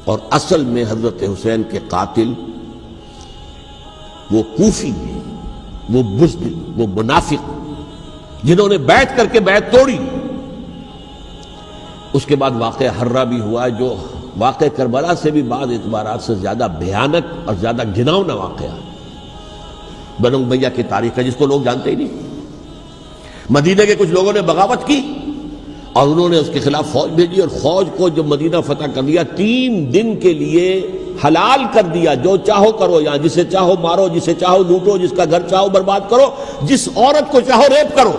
اور اصل میں حضرت حسین کے قاتل وہ کوفی ہیں، وہ بزدل، وہ منافق جنہوں نے بیعت کر کے بیعت توڑی۔ اس کے بعد واقعہ حرہ بھی ہوا جو واقعہ کربلا سے بھی بعض اعتبارات سے زیادہ بھیانک اور زیادہ گھناؤنا واقعہ بنو امیہ کی تاریخ ہے، جس کو لوگ جانتے ہی نہیں۔ مدینہ کے کچھ لوگوں نے بغاوت کی اور انہوں نے اس کے خلاف فوج بھیجی، اور فوج کو جب مدینہ فتح کر دیا 3 دن کے لیے حلال کر دیا، جو چاہو کرو، یہاں جسے چاہو مارو، جسے چاہو لوٹو، جس کا گھر چاہو برباد کرو، جس عورت کو چاہو ریپ کرو۔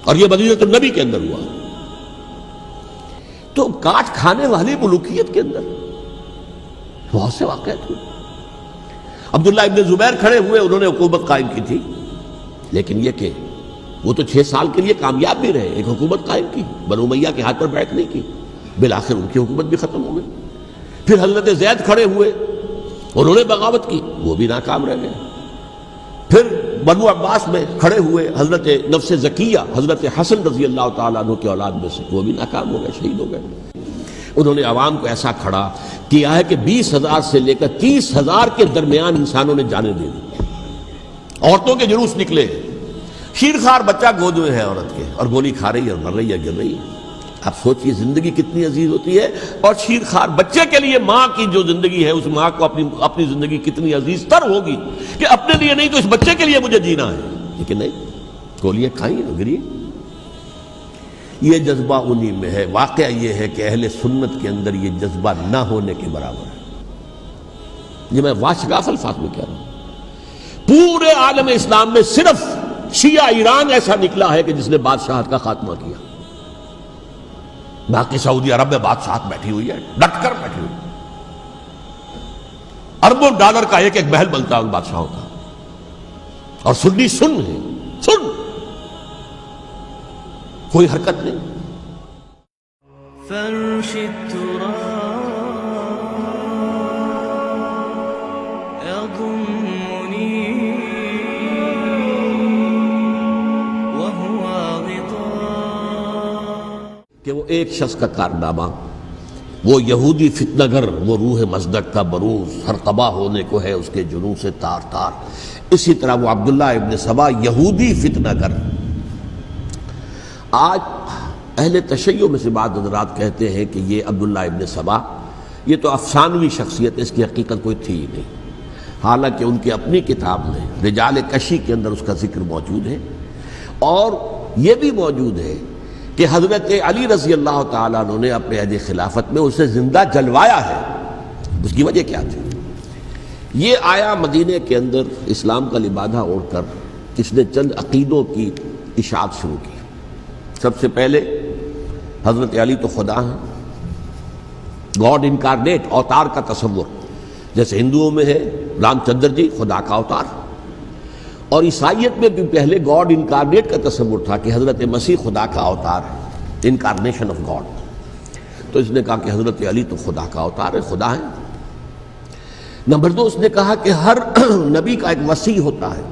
اور یہ مدینہ النبی کے اندر ہوا۔ تو کاٹ کھانے والی ملوکیت کے اندر بہت سے واقعات ہوئے۔ عبداللہ ابن زبیر کھڑے ہوئے، انہوں نے حکومت قائم کی تھی، لیکن یہ کہ وہ تو 6 سال کے لیے کامیاب بھی رہے، ایک حکومت قائم کی، بنو امیہ کے ہاتھ پر بیعت نہیں کی، بالآخر ان کی حکومت بھی ختم ہو گئی۔ پھر حضرت زید کھڑے ہوئے، انہوں نے بغاوت کی، وہ بھی ناکام رہ گئے۔ پھر بنو عباس میں کھڑے ہوئے حضرت نفس زکیہ، حضرت حسن رضی اللہ تعالیٰ عنہ کے اولاد میں سے، وہ بھی ناکام ہو گئے، شہید ہو گئے۔ انہوں نے عوام کو ایسا کھڑا کیا ہے کہ 20,000 سے لے کر 30,000 کے درمیان انسانوں نے جانیں دے دی۔ عورتوں کے جلوس نکلے، شیرخوار بچہ گود میں ہے عورت کے، اور گولی کھا رہی ہے اور مر رہی ہے، گر رہی ہے۔ آپ سوچئے زندگی کتنی عزیز ہوتی ہے، اور شیرخوار بچے کے لیے ماں کی جو زندگی ہے، اس ماں کو اپنی زندگی کتنی عزیز تر ہوگی کہ اپنے لیے نہیں تو اس بچے کے لیے مجھے جینا ہے، لیکن نہیں، گولیاں کھائیں اور گری۔ یہ جذبہ انہی میں ہے۔ واقعہ یہ ہے کہ اہل سنت کے اندر یہ جذبہ نہ ہونے کے برابر ہے۔ یہ میں واشگاف الفاظ میں کہہ رہا ہوں۔ پورے عالم اسلام میں صرف شیعہ ایران ایسا نکلا ہے کہ جس نے بادشاہت کا خاتمہ کیا، باقی سعودی عرب میں بادشاہت بیٹھی ہوئی ہے، ڈٹ کر بیٹھی ہوئی، اربوں ڈالر کا ایک ایک محل بنتا ہے ان بادشاہوں کا، اور سنی سن ہے، سن، کوئی حرکت نہیں۔ فرش التراب يضمني وهو غطاء، کہ وہ ایک شخص کا کارنامہ، وہ یہودی فتنہ گر، وہ روح مصدق کا بروز، ہر تباہ ہونے کو ہے اس کے جنون سے تار تار۔ اسی طرح وہ عبداللہ ابن سبا یہودی فتنہ گر۔ آج اہل تشیع میں سے بعض حضرات کہتے ہیں کہ یہ عبداللہ ابن سبا یہ تو افسانوی شخصیت ہے، اس کی حقیقت کوئی تھی ہی نہیں، حالانکہ ان کی اپنی کتاب میں رجال کشی کے اندر اس کا ذکر موجود ہے، اور یہ بھی موجود ہے کہ حضرت علی رضی اللہ تعالیٰ عنہ نے اپنے عہد خلافت میں اسے زندہ جلوایا ہے۔ اس کی وجہ کیا تھی؟ یہ آیا مدینے کے اندر اسلام کا لبادہ اوڑھ کر، اس نے چند عقیدوں کی اشاعت شروع کی۔ سب سے پہلے حضرت علی تو خدا ہیں، گاڈ انکارنیٹ، اوتار کا تصور، جیسے ہندوؤں میں ہے رام چندر جی خدا کا اوتار، اور عیسائیت میں بھی پہلے گاڈ انکارنیٹ کا تصور تھا کہ حضرت مسیح خدا کا اوتار ہے، انکارنیشن آف گاڈ۔ تو اس نے کہا کہ حضرت علی تو خدا کا اوتار ہے، خدا ہے۔ نمبر 2، اس نے کہا کہ ہر نبی کا ایک وصی ہوتا ہے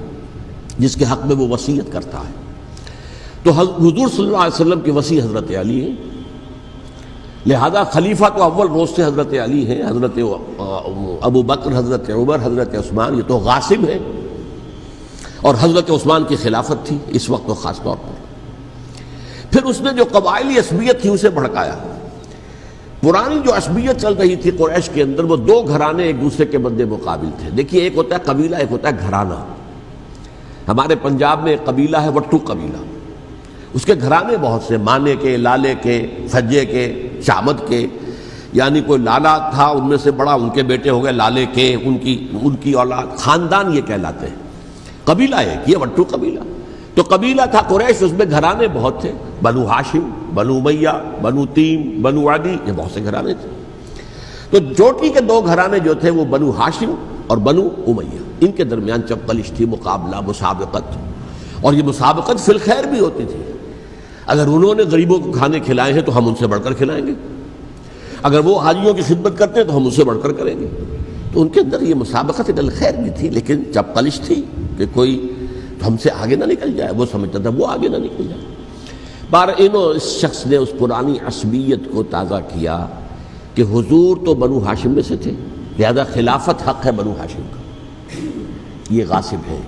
جس کے حق میں وہ وصیت کرتا ہے، تو حضور صلی اللہ علیہ وسلم کے وصی حضرت علی ہیں، لہذا خلیفہ تو اول روز سے حضرت علی ہیں، حضرت ابو بکر، حضرت عمر، حضرت عثمان یہ تو غاصب ہیں، اور حضرت عثمان کی خلافت تھی اس وقت تو خاص طور پر۔ پھر اس نے جو قبائلی عصبیت تھی اسے بھڑکایا۔ پرانی جو عصبیت چل رہی تھی قریش کے اندر، وہ 2 گھرانے ایک دوسرے کے مد مقابل تھے۔ دیکھیے، ایک ہوتا ہے قبیلہ، ایک ہوتا ہے گھرانہ۔ ہمارے پنجاب میں ایک قبیلہ ہے وٹو قبیلہ، اس کے گھرانے بہت سے، مانے کے، لالے کے، فجے کے، شامت کے، یعنی کوئی لالا تھا ان میں سے بڑا، ان کے بیٹے ہو گئے لالے کے، ان کی اولاد، خاندان یہ کہلاتے ہیں۔ قبیلہ ایک، یہ وٹو قبیلہ۔ تو قبیلہ تھا قریش، اس میں گھرانے بہت تھے، بنو ہاشم، بنو امیہ، بنو تیم، بنو عدی، یہ بہت سے گھرانے تھے۔ تو چوٹی کے 2 گھرانے جو تھے وہ بنو ہاشم اور بنو امیہ، ان کے درمیان چپقلش تھی، مقابلہ، مسابقت، اور یہ مسابقت فی الخیر بھی ہوتی تھی۔ اگر انہوں نے غریبوں کو کھانے کھلائے ہیں تو ہم ان سے بڑھ کر کھلائیں گے، اگر وہ حاجیوں کی خدمت کرتے ہیں تو ہم ان سے بڑھ کر کریں گے۔ تو ان کے اندر یہ مسابقت خیر بھی تھی، لیکن چپقلش تھی کہ کوئی ہم سے آگے نہ نکل جائے، وہ سمجھتا تھا وہ آگے نہ نکل جائے۔ اس شخص نے اس پرانی عصبیت کو تازہ کیا کہ حضور تو بنو ہاشم میں سے تھے، لہذا خلافت حق ہے بنو ہاشم کا، یہ غاصب ہے۔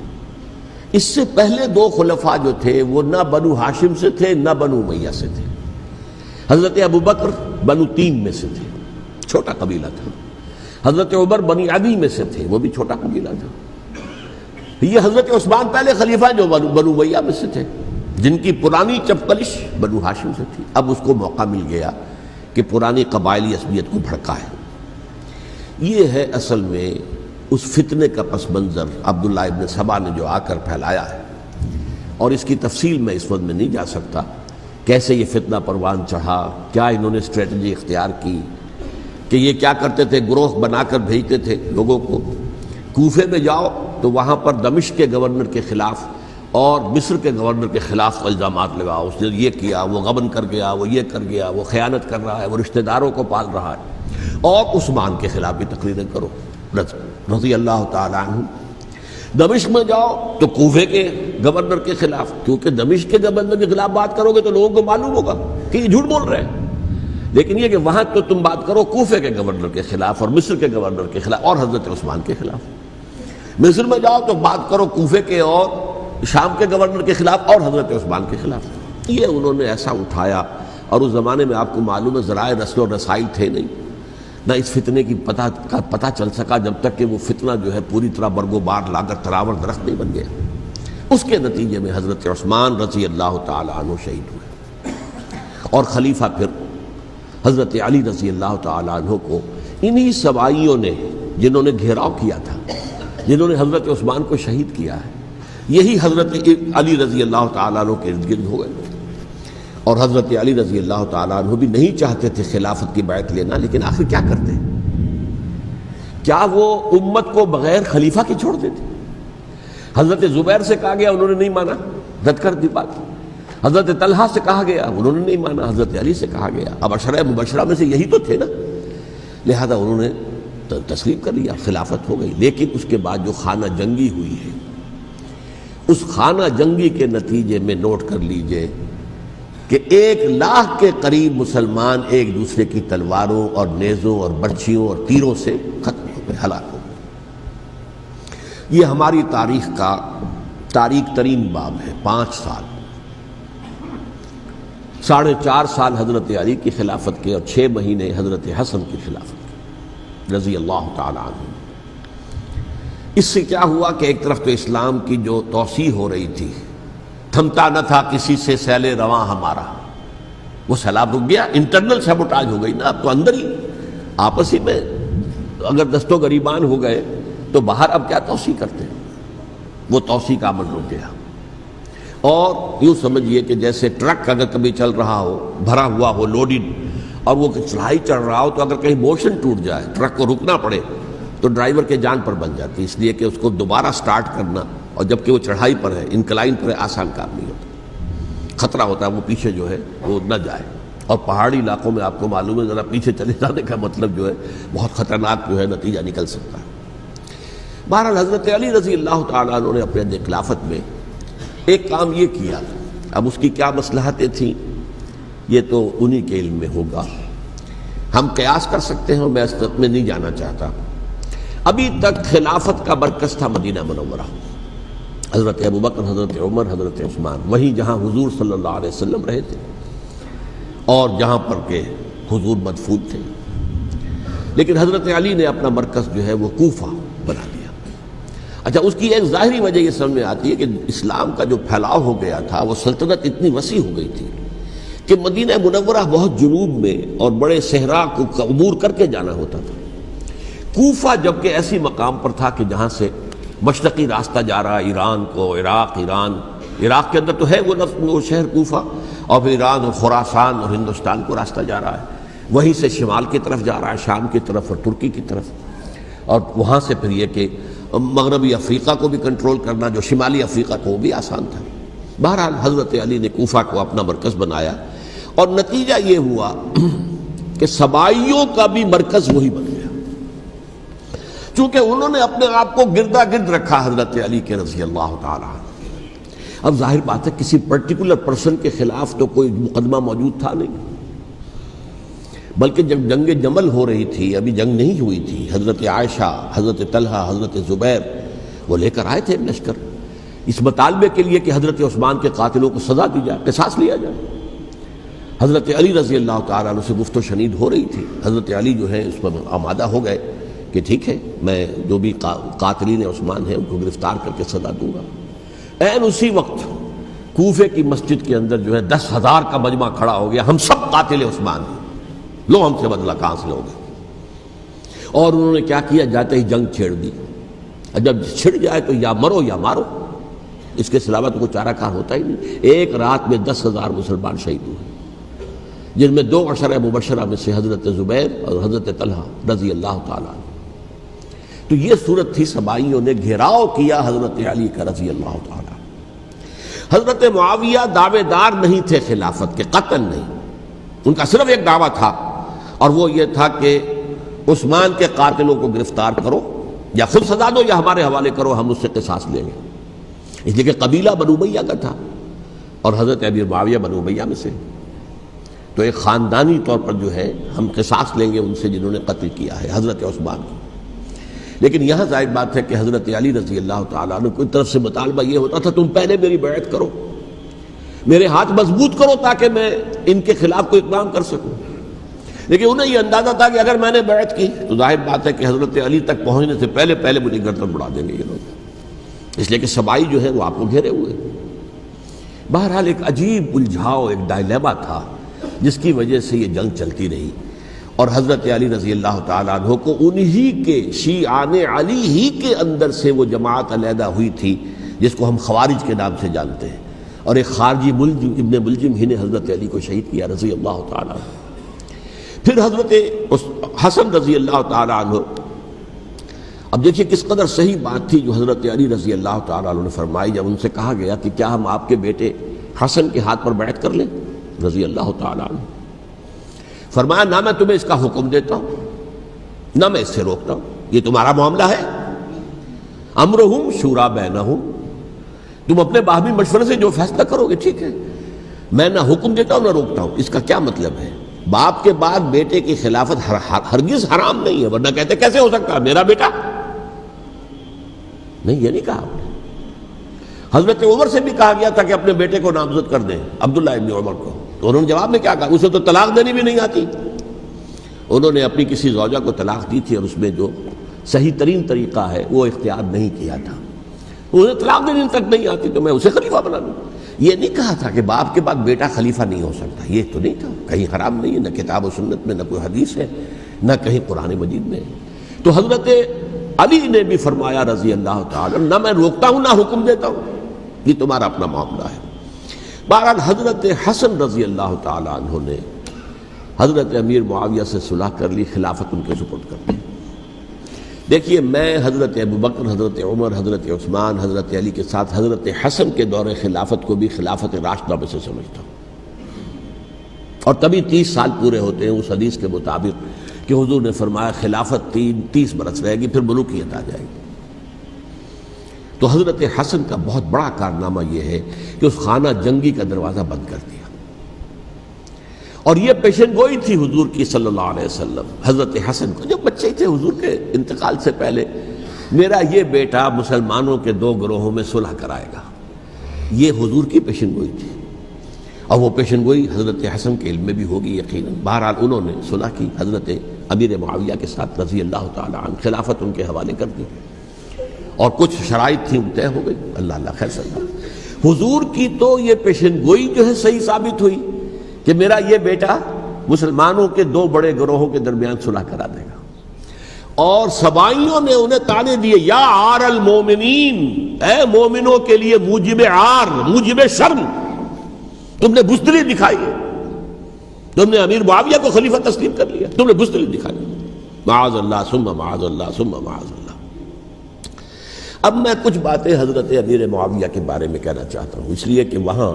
اس سے پہلے دو خلفاء جو تھے وہ نہ بنو ہاشم سے تھے نہ بنو امیہ سے تھے۔ حضرت ابوبکر بنو تیم میں سے تھے، چھوٹا قبیلہ تھا۔ حضرت عمر بنی عدی میں سے تھے، وہ بھی چھوٹا قبیلہ تھا۔ یہ حضرت عثمان پہلے خلیفہ جو بنو امیہ میں سے تھے، جن کی پرانی چپکلش بنو ہاشم سے تھی۔ اب اس کو موقع مل گیا کہ پرانی قبائلی عصبیت کو بھڑکائے۔ یہ ہے اصل میں اس فتنے کا پس منظر عبداللہ ابن سبا نے جو آ کر پھیلایا ہے، اور اس کی تفصیل میں اس وقت میں نہیں جا سکتا، کیسے یہ فتنہ پروان چڑھا، کیا انہوں نے اسٹریٹجی اختیار کی، کہ یہ کیا کرتے تھے، گروہ بنا کر بھیجتے تھے لوگوں کو، کوفے میں جاؤ تو وہاں پر دمشق کے گورنر کے خلاف اور مصر کے گورنر کے خلاف الزامات لگاؤ، اس نے یہ کیا، وہ غبن کر گیا، وہ یہ کر گیا، وہ خیانت کر رہا ہے، وہ رشتہ داروں کو پال رہا ہے، اور عثمان کے خلاف بھی تقریریں کرو رضی اللہ تعالی عنہ۔ دمشق میں جاؤ تو کوفے کے گورنر کے خلاف، کیونکہ دمشق کے گورنر کے خلاف بات کرو گے تو لوگوں کو معلوم ہوگا کہ یہ جھوٹ بول رہے ہیں، لیکن یہ کہ وہاں تو تم بات کرو کوفے کے گورنر کے خلاف اور مصر کے گورنر کے خلاف اور حضرت عثمان کے خلاف۔ مصر میں جاؤ تو بات کرو کوفے کے اور شام کے گورنر کے خلاف اور حضرت عثمان کے خلاف۔ یہ انہوں نے ایسا اٹھایا، اور اس زمانے میں آپ کو معلوم ہے ذرائع رسل و رسائل تھے نہیں، نہ اس فتنے کی پتہ چل سکا جب تک کہ وہ فتنہ جو ہے پوری طرح برگ و بار لا کر تراور درخت نہیں بن گیا۔ اس کے نتیجے میں حضرت عثمان رضی اللہ تعالی عنہ شہید ہوئے، اور خلیفہ پھر حضرت علی رضی اللہ تعالی عنہ کو انہی سوائیوں نے، جنہوں نے گھیراؤ کیا تھا، جنہوں نے حضرت عثمان کو شہید کیا ہے، یہی حضرت علی رضی اللہ تعالیٰ عنہ کے ارد گرد ہو گئے۔ اور حضرت علی رضی اللہ تعالیٰ عنہ بھی نہیں چاہتے تھے خلافت کی بیعت لینا، لیکن آخر کیا کرتے؟ کیا وہ امت کو بغیر خلیفہ کے چھوڑ دیتے؟ حضرت زبیر سے کہا گیا، انہوں نے نہیں مانا، رد کر دی بات۔ حضرت طلحہ سے کہا گیا، انہوں نے نہیں مانا۔ حضرت علی سے کہا گیا، اب عشرہ مبشرہ میں سے یہی تو تھے نا، لہذا انہوں نے تسلیم کر لیا، خلافت ہو گئی۔ لیکن اس کے بعد جو خانہ جنگی ہوئی ہے، اس خانہ جنگی کے نتیجے میں نوٹ کر لیجئے کہ 1,00,000 کے قریب مسلمان ایک دوسرے کی تلواروں اور نیزوں اور برچھیوں اور تیروں سے ختم ہو گئے، ہلاک ہو گئے۔ یہ ہماری تاریخ کا تاریک ترین باب ہے۔ 5 سال، 4.5 سال حضرت علی کی خلافت کے، اور 6 مہینے حضرت حسن کی خلافت کے رضی اللہ تعالی عنہ۔ اس سے کیا ہوا کہ ایک طرف تو اسلام کی جو توسیع ہو رہی تھی، تھمتا نہ تھا کسی سے سیل رواں ہمارا، وہ سیلاب رک گیا، انٹرنل سیبوٹاج ہو گئی نا، اب تو اندر ہی آپس ہی میں اگر دست و گریبان ہو گئے تو باہر اب کیا توسیع کرتے ہیں، وہ توسیع کا عمل رک گیا۔ اور یوں سمجھیے کہ جیسے ٹرک اگر کبھی چل رہا ہو، بھرا ہوا ہو، لوڈڈ، اور وہ چڑھائی چڑھ رہا ہو، تو اگر کہیں موشن ٹوٹ جائے، ٹرک کو رکنا پڑے، تو ڈرائیور کے جان پر بن جاتی، اس لیے کہ اس کو دوبارہ سٹارٹ کرنا، اور جبکہ وہ چڑھائی پر ہے، انکلائن پر ہے، آسان کام نہیں ہوتا، خطرہ ہوتا ہے وہ پیچھے جو ہے وہ نہ جائے۔ اور پہاڑی علاقوں میں آپ کو معلوم ہے ذرا پیچھے چلے جانے کا مطلب جو ہے بہت خطرناک جو ہے نتیجہ نکل سکتا ہے۔ بہرحال حضرت علی رضی اللہ تعالیٰ عنہ نے اپنے خلافت میں ایک کام یہ کیا، اب اس کی کیا مصلحتیں تھیں یہ تو انہی کے علم میں ہوگا، ہم قیاس کر سکتے ہیں، اور میں اس تک میں نہیں جانا چاہتا۔ ابھی تک خلافت کا مرکز تھا مدینہ منورہ، حضرت ابوبکر، حضرت عمر، حضرت عثمان، وہیں جہاں حضور صلی اللہ علیہ وسلم رہے تھے اور جہاں پر کہ حضور مدفون تھے۔ لیکن حضرت علی نے اپنا مرکز جو ہے وہ کوفہ بنا لیا۔ اچھا، اس کی ایک ظاہری وجہ یہ سمجھ میں آتی ہے کہ اسلام کا جو پھیلاؤ ہو گیا تھا، وہ سلطنت اتنی وسیع ہو گئی تھی کہ مدینہ منورہ بہت جنوب میں اور بڑے صحرا کو عبور کر کے جانا ہوتا تھا۔ کوفہ جبکہ ایسی مقام پر تھا کہ جہاں سے مشرقی راستہ جا رہا ہے ایران کو، عراق کے اندر تو ہے وہ شہر کوفہ، اور پھر ایران اور خراسان اور ہندوستان کو راستہ جا رہا ہے، وہیں سے شمال کی طرف جا رہا ہے، شام کی طرف اور ترکی کی طرف، اور وہاں سے پھر یہ کہ مغربی افریقہ کو بھی کنٹرول کرنا، جو شمالی افریقہ کو وہ بھی آسان تھا۔ بہرحال حضرت علی نے کوفہ کو اپنا مرکز بنایا، اور نتیجہ یہ ہوا کہ سبائیوں کا بھی مرکز وہی بن گیا، چونکہ انہوں نے اپنے آپ کو گردا گرد رکھا حضرت علی کے رضی اللہ تعالیٰ۔ اب ظاہر بات ہے کسی پرٹیکولر پرسن کے خلاف تو کوئی مقدمہ موجود تھا نہیں، بلکہ جب جنگ جمل ہو رہی تھی، ابھی جنگ نہیں ہوئی تھی، حضرت عائشہ، حضرت طلحہ، حضرت زبیر وہ لے کر آئے تھے لشکر اس مطالبے کے لیے کہ حضرت عثمان کے قاتلوں کو سزا دی جائے، قصاص لیا جائے۔ حضرت علی رضی اللہ تعالیٰ عنہ سے گفت و شنید ہو رہی تھی، حضرت علی جو ہے اس پر آمادہ ہو گئے کہ ٹھیک ہے، میں جو بھی قاتلین عثمان ہیں ان کو گرفتار کر کے سزا دوں گا۔ عین اسی وقت کوفے کی مسجد کے اندر جو ہے 10,000 کا مجمع کھڑا ہو گیا، ہم سب قاتل عثمان ہیں، لو ہم سے بدلہ کہاں سے لوگے۔ اور انہوں نے کیا کیا، جاتے ہی جنگ چھیڑ دی۔ جب چھڑ جائے تو یا مرو یا مارو، اس کے علاوہ تو کوئی چارہ کار ہوتا ہی نہیں۔ ایک رات میں 10,000 مسلمان شہید ہوئے، جن میں 2 عشرہ مبشرہ میں سے حضرت زبیر اور حضرت طلحہ رضی اللہ تعالیٰ عنہ۔ تو یہ صورت تھی، سبائیوں نے گھیراؤ کیا حضرت علی کا رضی اللہ تعالیٰ۔ حضرت معاویہ دعوے دار نہیں تھے خلافت کے، قطعاً نہیں، ان کا صرف ایک دعویٰ تھا، اور وہ یہ تھا کہ عثمان کے قاتلوں کو گرفتار کرو، یا خود سزا دو یا ہمارے حوالے کرو، ہم اس سے قصاص لیں گے۔ اس لیے کہ قبیلہ بنو امیہ کا تھا اور حضرت امیر معاویہ بنو امیہ میں سے، تو ایک خاندانی طور پر جو ہے ہم قصاص لیں گے ان سے جنہوں نے قتل کیا ہے حضرت عثمان کو۔ لیکن یہاں ظاہر بات ہے کہ حضرت علی رضی اللہ تعالیٰ عنہ کی طرف سے مطالبہ یہ ہوتا تھا، تم پہلے میری بیعت کرو، میرے ہاتھ مضبوط کرو تاکہ میں ان کے خلاف کوئی اقدام کر سکوں۔ لیکن انہیں یہ اندازہ تھا کہ اگر میں نے بیعت کی تو ظاہر بات ہے کہ حضرت علی تک پہنچنے سے پہلے مجھے گردن بڑھا دیں گے یہ لوگ، اس لیے کہ سبائی جو ہے وہ آپ کو گھیرے ہوئے۔ بہرحال ایک عجیب الجھاؤ، ایک ڈائلیما تھا جس کی وجہ سے یہ جنگ چلتی رہی، اور حضرت علی رضی اللہ تعالیٰ عنہ کو انہی کے شیعان علی ہی کے اندر سے وہ جماعت علیحدہ ہوئی تھی جس کو ہم خوارج کے نام سے جانتے ہیں، اور ایک خارجی ملجم ابن ملجم ہی نے حضرت علی کو شہید کیا رضی اللہ تعالیٰ عنہ۔ پھر حضرت حسن رضی اللہ تعالیٰ عنہ، اب دیکھیے کس قدر صحیح بات تھی جو حضرت علی رضی اللہ تعالیٰ عنہ نے فرمائی جب ان سے کہا گیا کہ کیا ہم آپ کے بیٹے حسن کے ہاتھ پر بیعت کر لیں رضی اللہ تعالیٰ عنہ۔ فرمایا نہ میں تمہیں اس کا حکم دیتا ہوں نہ میں اس سے روکتا ہوں، یہ تمہارا معاملہ ہے، امرہم شورا بینہم، تم اپنے باہمی مشورے سے جو فیصلہ کرو گے ٹھیک ہے، میں نہ حکم دیتا ہوں نہ روکتا ہوں۔ اس کا کیا مطلب ہے؟ باپ کے بعد بیٹے کی خلافت ہرگز حرام نہیں ہے، ورنہ کہتے کیسے ہو سکتا ہے میرا بیٹا؟ نہیں، یہ نہیں کہا آپ نے۔ حضرت عمر سے بھی کہا گیا تھا کہ اپنے بیٹے کو نامزد کر دیں، عبداللہ ابن عمر کو، تو انہوں نے جواب میں کیا کہا؟ اسے تو طلاق دینی بھی نہیں آتی۔ انہوں نے اپنی کسی زوجہ کو طلاق دی تھی اور اس میں جو صحیح ترین طریقہ ہے وہ اختیار نہیں کیا تھا، انہیں طلاق دینی تک نہیں آتی تو میں اسے خلیفہ بنا لوں۔ یہ نہیں کہا تھا کہ باپ کے بعد بیٹا خلیفہ نہیں ہو سکتا، یہ تو نہیں تھا، کہیں حرام نہیں ہے، نہ کتاب و سنت میں، نہ کوئی حدیث ہے، نہ کہیں قرآن مجید میں۔ تو حضرت علی نے بھی فرمایا رضی اللہ تعالیٰ، نہ میں روکتا ہوں نہ حکم دیتا ہوں، یہ تمہارا اپنا معاملہ ہے۔ بہرحال حضرت حسن رضی اللہ تعالیٰ عنہ نے حضرت امیر معاویہ سے صلح کر لی، خلافت ان کے سپرد کر دی۔ دیکھیے میں حضرت ابوبکر، حضرت عمر، حضرت عثمان، حضرت علی کے ساتھ حضرت حسن کے دور خلافت کو بھی خلافت راشدہ میں سے سمجھتا ہوں، اور تبھی 30 سال پورے ہوتے ہیں اس حدیث کے مطابق کہ حضور نے فرمایا خلافت 30 برس رہے گی، پھر ملوکیت آ جائے گی۔ تو حضرت حسن کا بہت بڑا کارنامہ یہ ہے کہ اس خانہ جنگی کا دروازہ بند کر دیا، اور یہ پیشن گوئی تھی حضور کی صلی اللہ علیہ وسلم حضرت حسن کو، جب بچے تھے حضور کے انتقال سے پہلے، میرا یہ بیٹا مسلمانوں کے 2 گروہوں میں صلح کرائے گا، یہ حضور کی پیشن گوئی تھی، اور وہ پیشن گوئی حضرت حسن کے علم میں بھی ہوگی یقیناً۔ بہرحال انہوں نے صلح کی حضرت امیر معاویہ کے ساتھ رضی اللہ تعالیٰ عنہ، خلافت ان کے حوالے کر دی، اور کچھ شرائط تھیں طے ہو گئی، اللہ خیر صلی اللہ۔ حضور کی تو یہ پیشن گوئی جو ہے صحیح ثابت ہوئی کہ میرا یہ بیٹا مسلمانوں کے 2 بڑے گروہوں کے درمیان صلح کرا دے گا، اور سبائیوں نے انہیں طعنے دیے، یا عار المومنین، اے مومنوں کے لیے موجب عار، موجب شرم، تم نے بزدلی دکھائی ہے، تم نے امیر معاویہ کو خلیفہ تسلیم کر لیا، تم نے بزدلی دکھائی، معاذ اللہ ثم معاذ اللہ ثم معاذ اللہ۔ اب میں کچھ باتیں حضرت امیر معاویہ کے بارے میں کہنا چاہتا ہوں، اس لیے کہ وہاں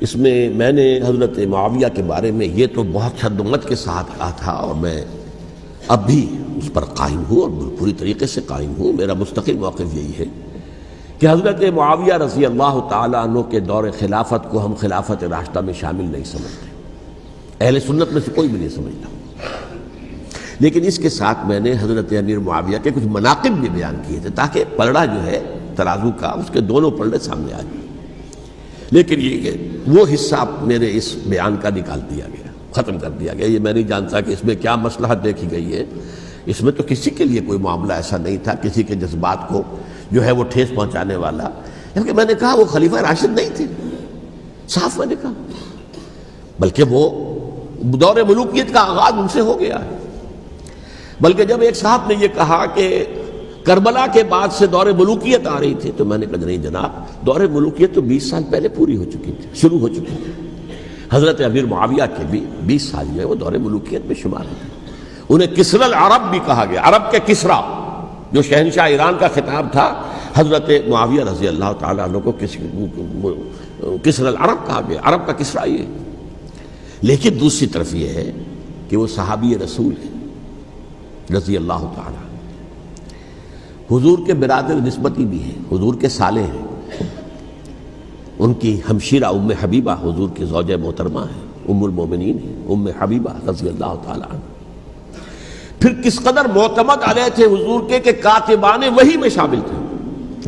اس میں میں نے حضرت معاویہ کے بارے میں یہ تو بہت شدت کے ساتھ کہا تھا، اور میں اب بھی اس پر قائم ہوں اور پوری طریقے سے قائم ہوں۔ میرا مستقل موقف یہی ہے کہ حضرت معاویہ رضی اللہ تعالیٰ عنہ کے دور خلافت کو ہم خلافت راشدہ میں شامل نہیں سمجھتے، اہل سنت میں سے کوئی بھی نہیں سمجھتا. لیکن اس کے ساتھ میں نے حضرت امیر معاویہ کے کچھ مناقب بھی بیان کیے تھے تاکہ پلڑا جو ہے ترازو کا اس کے دونوں پلڑے سامنے آ جائیں. لیکن یہ کہ وہ حصہ میرے اس بیان کا نکال دیا گیا، ختم کر دیا گیا. یہ میں نہیں جانتا کہ اس میں کیا مصلحت دیکھی گئی ہے. اس میں تو کسی کے لیے کوئی معاملہ ایسا نہیں تھا کسی کے جذبات کو جو ہے وہ ٹھیس پہنچانے والا. کیونکہ میں نے کہا وہ خلیفہ راشد نہیں تھے، صاف میں نے کہا، بلکہ وہ دور ملوکیت کا آغاز ان سے ہو گیا ہے. بلکہ جب ایک صاحب نے یہ کہا کہ کربلا کے بعد سے دور ملوکیت آ رہی تھی تو میں نے کہا نہیں جناب، دور ملوکیت تو 20 سال پہلے پوری ہو چکی تھی، شروع ہو چکی تھی. حضرت امیر معاویہ کے بھی 20 سال جو ہے وہ دور ملوکیت میں شمار ہوتے. انہیں کسری العرب بھی کہا گیا، عرب کے کسریٰ جو شہنشاہ ایران کا خطاب تھا، حضرت معاویہ رضی اللہ تعالیٰ عنہ کو کسری العرب کہا گیا، عرب کا کسریٰ یہ. لیکن دوسری طرف یہ ہے کہ وہ صحابی رسول ہیں رضی اللہ تعالیٰ، حضور کے برادر نسبتی بھی ہیں، حضور کے سالے ہیں. ان کی ہمشیرہ ام حبیبہ حضور کی زوجہ محترمہ ہیں، ام المومنین ہیں ام حبیبہ رضی اللہ تعالیٰ عنہ. پھر کس قدر معتمد علیہ تھے حضور کے کہ کاتبان وحی میں شامل تھے.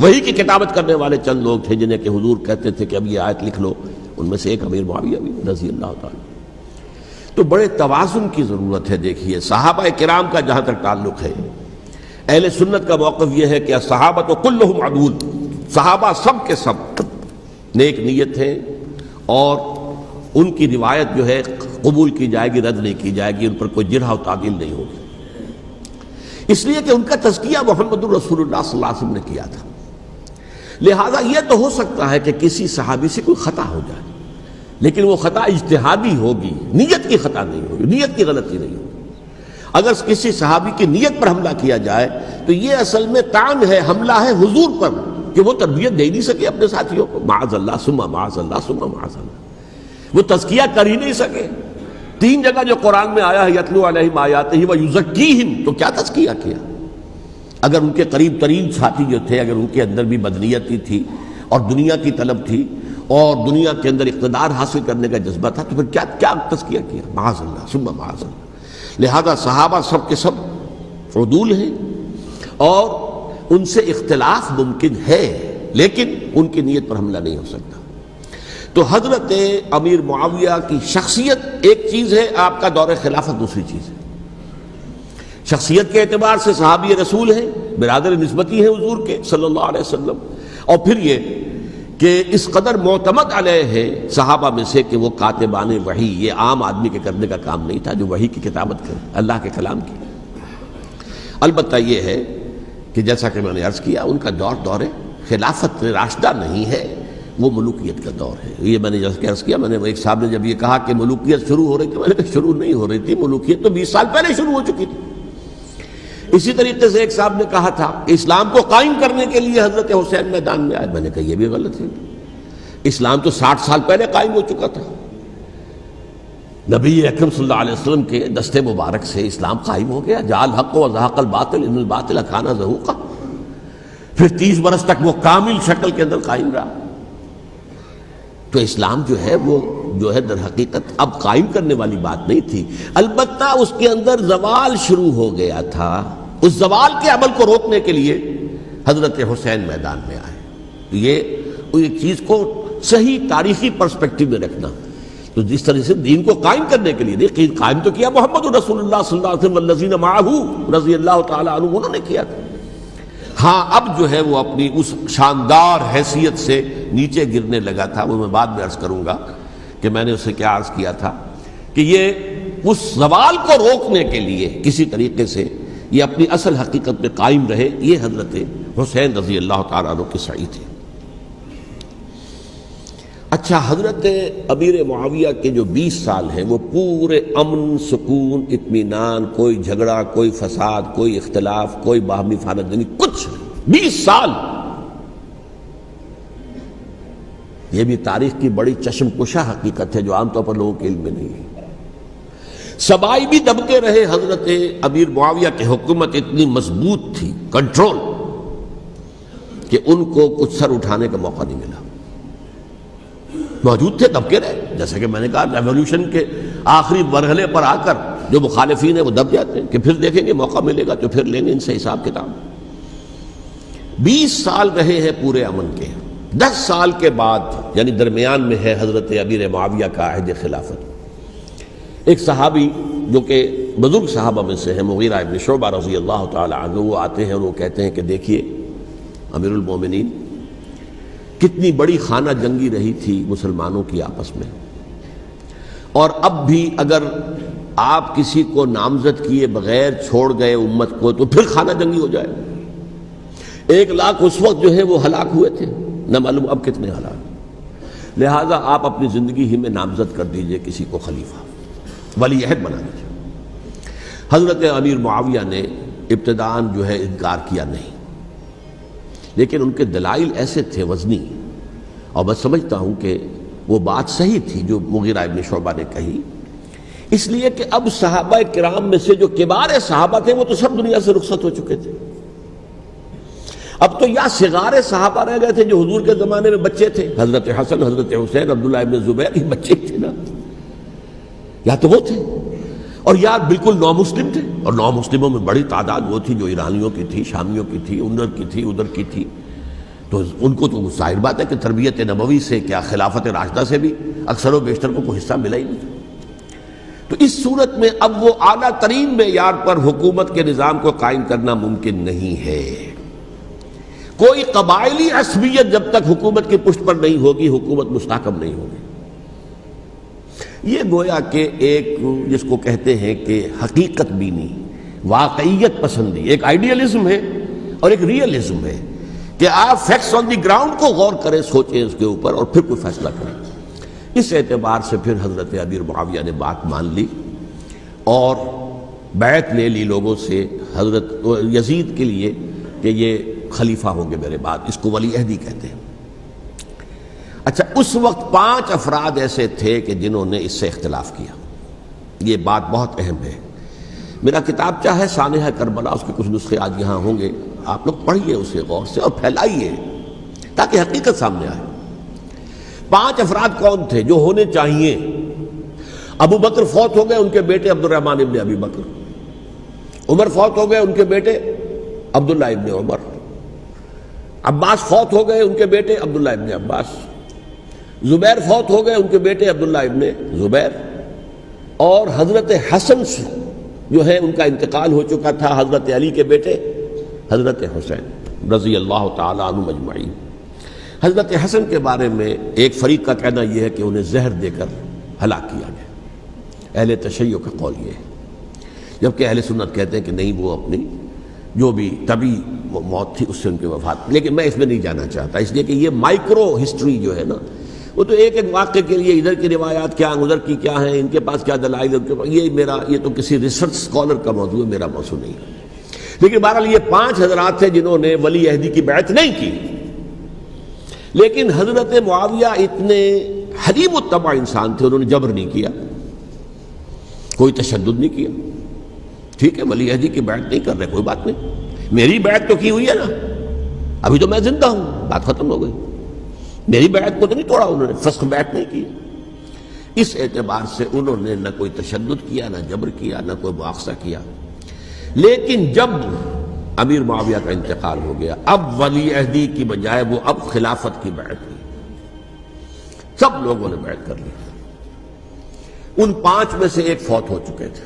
وحی کی کتابت کرنے والے چند لوگ تھے جنہیں کہ حضور کہتے تھے کہ اب یہ آیت لکھ لو. ان میں سے ایک امیر معاویہ بھی رضی اللہ تعالیٰ. تو بڑے توازن کی ضرورت ہے. دیکھیے صحابہ کرام کا جہاں تک تعلق ہے، اہل سنت کا موقف یہ ہے کہ صحابہ کلہم عدول، صحابہ سب کے سب نیک نیت ہیں اور ان کی روایت جو ہے قبول کی جائے گی، رد نہیں کی جائے گی، ان پر کوئی جرح و تعدیل نہیں ہوگی. اس لیے کہ ان کا تزکیہ محمد الرسول اللہ صلی اللہ علیہ وسلم نے کیا تھا. لہذا یہ تو ہو سکتا ہے کہ کسی صحابی سے کوئی خطا ہو جائے، لیکن وہ خطا اجتہادی ہوگی، نیت کی خطا نہیں ہوگی، نیت کی غلطی نہیں ہوگی. اگر کسی صحابی کی نیت پر حملہ کیا جائے تو یہ اصل میں طعن ہے، حملہ ہے حضور پر کہ وہ تربیت دے نہیں سکے اپنے ساتھیوں کو. معاذ اللہ ثم معاذ اللہ ثم معاذ اللہ، وہ تزکیہ کر ہی نہیں سکے. 3 جگہ جو قرآن میں آیا ہے یتلو علیہم آیاتہ ویزکیہم، تو کیا تزکیہ کیا؟ اگر ان کے قریب ترین ساتھی جو تھے اگر ان کے اندر بھی بدنیتی تھی اور دنیا کی طلب تھی اور دنیا کے اندر اقتدار حاصل کرنے کا جذبہ تھا تو پھر کیا تزکیہ کیا؟ معاذ اللہ ثم معاذ اللہ. لہذا صحابہ سب کے سب عدول ہیں اور ان سے اختلاف ممکن ہے لیکن ان کی نیت پر حملہ نہیں ہو سکتا. تو حضرت امیر معاویہ کی شخصیت ایک چیز ہے، آپ کا دور خلافت دوسری چیز ہے. شخصیت کے اعتبار سے صحابی رسول ہیں، برادر نسبتی ہیں حضور کے صلی اللہ علیہ وسلم. اور پھر یہ کہ اس قدر معتمد علیہ ہے صحابہ میں سے کہ وہ کاتبان وحی، یہ عام آدمی کے کرنے کا کام نہیں تھا جو وحی کی کتابت کرے اللہ کے کلام کی. البتہ یہ ہے کہ جیسا کہ میں نے عرض کیا ان کا دور خلافت راشدہ نہیں ہے، وہ ملوکیت کا دور ہے. یہ میں نے جیسا کہ عرض کیا، میں نے ایک صاحب نے جب یہ کہا کہ ملوکیت شروع ہو رہی تھی، میں نے کہا شروع نہیں ہو رہی تھی، ملوکیت تو 20 سال پہلے شروع ہو چکی تھی. اسی طریقے سے ایک صاحب نے کہا تھا کہ اسلام کو قائم کرنے کے لیے حضرت حسین میدان میں آئے. میں نے کہا یہ بھی غلط ہے، اسلام تو 60 سال پہلے قائم ہو چکا تھا. نبی اکرم صلی اللہ علیہ وسلم کے دستے مبارک سے اسلام قائم ہو گیا. جاء الحق وزهق الباطل ان الباطل کان زهوقا. پھر 30 برس تک وہ کامل شکل کے اندر قائم رہا. تو اسلام جو ہے وہ جو ہے در حقیقت اب قائم کرنے والی بات نہیں تھی. البتہ اس کے اندر زوال شروع ہو گیا تھا. اس زوال کے عمل کو روکنے کے لیے حضرت حسین میدان میں آئے. یہ ایک چیز کو صحیح تاریخی پرسپیکٹو میں رکھنا. تو جس طرح سے دین کو قائم کرنے کے لیے دیکھیے قائم تو کیا محمد رسول اللہ صلی اللہ علیہ وسلم والذین معہ رضی اللہ تعالی عنہ انہوں نے کیا تھا. ہاں اب جو ہے وہ اپنی اس شاندار حیثیت سے نیچے گرنے لگا تھا. وہ میں بعد میں عرض کروں گا کہ میں نے اسے کیا عرض کیا تھا کہ یہ اس زوال کو روکنے کے لیے کسی طریقے سے یہ اپنی اصل حقیقت میں قائم رہے. یہ حضرت حسین رضی اللہ تعالیٰ عنہ کی سعی تھی. اچھا، حضرت امیر معاویہ کے جو 20 سال ہیں وہ پورے امن، سکون، اطمینان، کوئی جھگڑا، کوئی فساد، کوئی اختلاف، کوئی باہمی فانت دنی، کچھ 20 سال. یہ بھی تاریخ کی بڑی چشم کشا حقیقت ہے جو عام طور پر لوگوں کے علم میں نہیں ہے. سبائی بھی دبکے رہے. حضرت امیر معاویہ کی حکومت اتنی مضبوط تھی، کنٹرول، کہ ان کو کچھ سر اٹھانے کا موقع نہیں ملا. موجود تھے، دبکے رہے. جیسا کہ میں نے کہا ریولوشن کے آخری مرحلے پر آ کر جو مخالفین ہیں وہ دب جاتے ہیں کہ پھر دیکھیں گے موقع ملے گا تو پھر لیں گے ان سے حساب کتاب۔ 20 سال رہے ہیں پورے امن کے، 10 سال کے بعد یعنی درمیان میں ہے حضرت امیر معاویہ کا عہد خلافت۔ ایک صحابی جو کہ بزرگ صحابہ میں سے ہیں، مغیرہ ابن شعبہ رضی اللہ تعالی عنہ، وہ آتے ہیں اور وہ کہتے ہیں کہ دیکھیے امیر المومنین، کتنی بڑی خانہ جنگی رہی تھی مسلمانوں کی آپس میں، اور اب بھی اگر آپ کسی کو نامزد کیے بغیر چھوڑ گئے امت کو تو پھر خانہ جنگی ہو جائے۔ 1 لاکھ اس وقت جو ہے وہ ہلاک ہوئے تھے، نہ معلوم اب کتنے ہلاک۔ لہٰذا آپ اپنی زندگی ہی میں نامزد کر دیجئے کسی کو خلیفہ، ولی عہد بنا دیجئے۔ حضرت امیر معاویہ نے ابتداءً جو ہے انکار کیا نہیں، لیکن ان کے دلائل ایسے تھے وزنی، اور میں سمجھتا ہوں کہ وہ بات صحیح تھی جو مغیرہ ابن شعبہ نے کہی، اس لیے کہ اب صحابہ کرام میں سے جو کبار صحابہ تھے وہ تو سب دنیا سے رخصت ہو چکے تھے۔ اب تو یا صغار صحابہ رہ گئے تھے جو حضور کے زمانے میں بچے تھے، حضرت حسن، حضرت حسین، عبداللہ ابن زبیر، یہ بچے تھے نا، یا تو وہ تھے، اور یا بالکل نو مسلم تھے، اور نو مسلموں میں بڑی تعداد وہ تھی جو ایرانیوں کی تھی، شامیوں کی تھی، ادھر کی تھی، ادھر کی تھی، تو ان کو تو ظاہر بات ہے کہ تربیت نبوی سے کیا خلافت راشدہ سے بھی اکثر و بیشتر کو کوئی حصہ ملا ہی نہیں۔ تو اس صورت میں اب وہ اعلیٰ ترین معیار پر حکومت کے نظام کو قائم کرنا ممکن نہیں ہے۔ کوئی قبائلی عصبیت جب تک حکومت کی پشت پر نہیں ہوگی، حکومت مستحکم نہیں ہوگی۔ یہ گویا کہ ایک جس کو کہتے ہیں کہ حقیقت بینی، واقعیت پسندی، ایک آئیڈیلزم ہے اور ایک ریئلزم ہے کہ آپ فیکٹس آن دی گراؤنڈ کو غور کریں، سوچیں اس کے اوپر اور پھر کوئی فیصلہ کریں۔ اس اعتبار سے پھر حضرت امیر معاویہ نے بات مان لی اور بیعت لے لی لوگوں سے حضرت یزید کے لیے کہ یہ خلیفہ ہوں گے میرے بعد، اس کو ولی عہدی کہتے ہیں۔ اچھا، اس وقت 5 افراد ایسے تھے کہ جنہوں نے اس سے اختلاف کیا، یہ بات بہت اہم ہے۔ میرا کتابچہ ہے سانحہ کربلا، اس کے کچھ نسخے آج یہاں ہوں گے، آپ لوگ پڑھیے اسے غور سے اور پھیلائیے تاکہ حقیقت سامنے آئے۔ 5 افراد کون تھے جو ہونے چاہیے؟ ابو بکر فوت ہو گئے، ان کے بیٹے عبد الرحمن ابن ابی بکر۔ عمر فوت ہو گئے، ان کے بیٹے عبداللہ ابن عمر۔ عباس فوت ہو گئے، ان کے بیٹے عبداللہ ابن عباس۔ زبیر فوت ہو گئے، ان کے بیٹے عبداللہ ابن زبیر۔ اور حضرت حسن جو ہے ان کا انتقال ہو چکا تھا، حضرت علی کے بیٹے حضرت حسین رضی اللہ تعالی عنہ مجمعین۔ حضرت حسن کے بارے میں ایک فریق کا کہنا یہ ہے کہ انہیں زہر دے کر ہلاک کیا گیا، اہل تشیع کا قول یہ ہے، جبکہ اہل سنت کہتے ہیں کہ نہیں، وہ اپنی جو بھی طبی موت تھی اس سے ان کی وفات۔ لیکن میں اس میں نہیں جانا چاہتا، اس لیے کہ یہ مائکرو ہسٹری جو ہے نا، وہ تو ایک ایک واقعے کے لیے ادھر کی روایات کیا، ادھر کی کیا ہیں، ان کے پاس کیا دلائل، یہ تو کسی ریسرچ اسکالر کا موضوع ہے، میرا موضوع نہیں ہے۔ لیکن بہرحال یہ 5 حضرات تھے جنہوں نے ولی عہدی کی بیعت نہیں کی، لیکن حضرت معاویہ اتنے حلیم الطبع انسان تھے، انہوں نے جبر نہیں کیا، کوئی تشدد نہیں کیا۔ ٹھیک ہے، ولی عہدی کی بیعت نہیں کر رہے، کوئی بات نہیں، میری بیعت تو کی ہوئی ہے نا، ابھی تو میں زندہ ہوں، بات ختم ہو گئی، میری بیعت کو تو نہیں توڑا انہوں نے، فسخ بیعت نہیں کی۔ اس اعتبار سے انہوں نے نہ کوئی تشدد کیا، نہ جبر کیا، نہ کوئی مواخذہ کیا۔ لیکن جب امیر معاویہ کا انتقال ہو گیا، اب ولی عہدی کی بجائے وہ اب خلافت کی بیعت ہوئی، سب لوگوں نے بیعت کر لی۔ ان 5 میں سے ایک فوت ہو چکے تھے،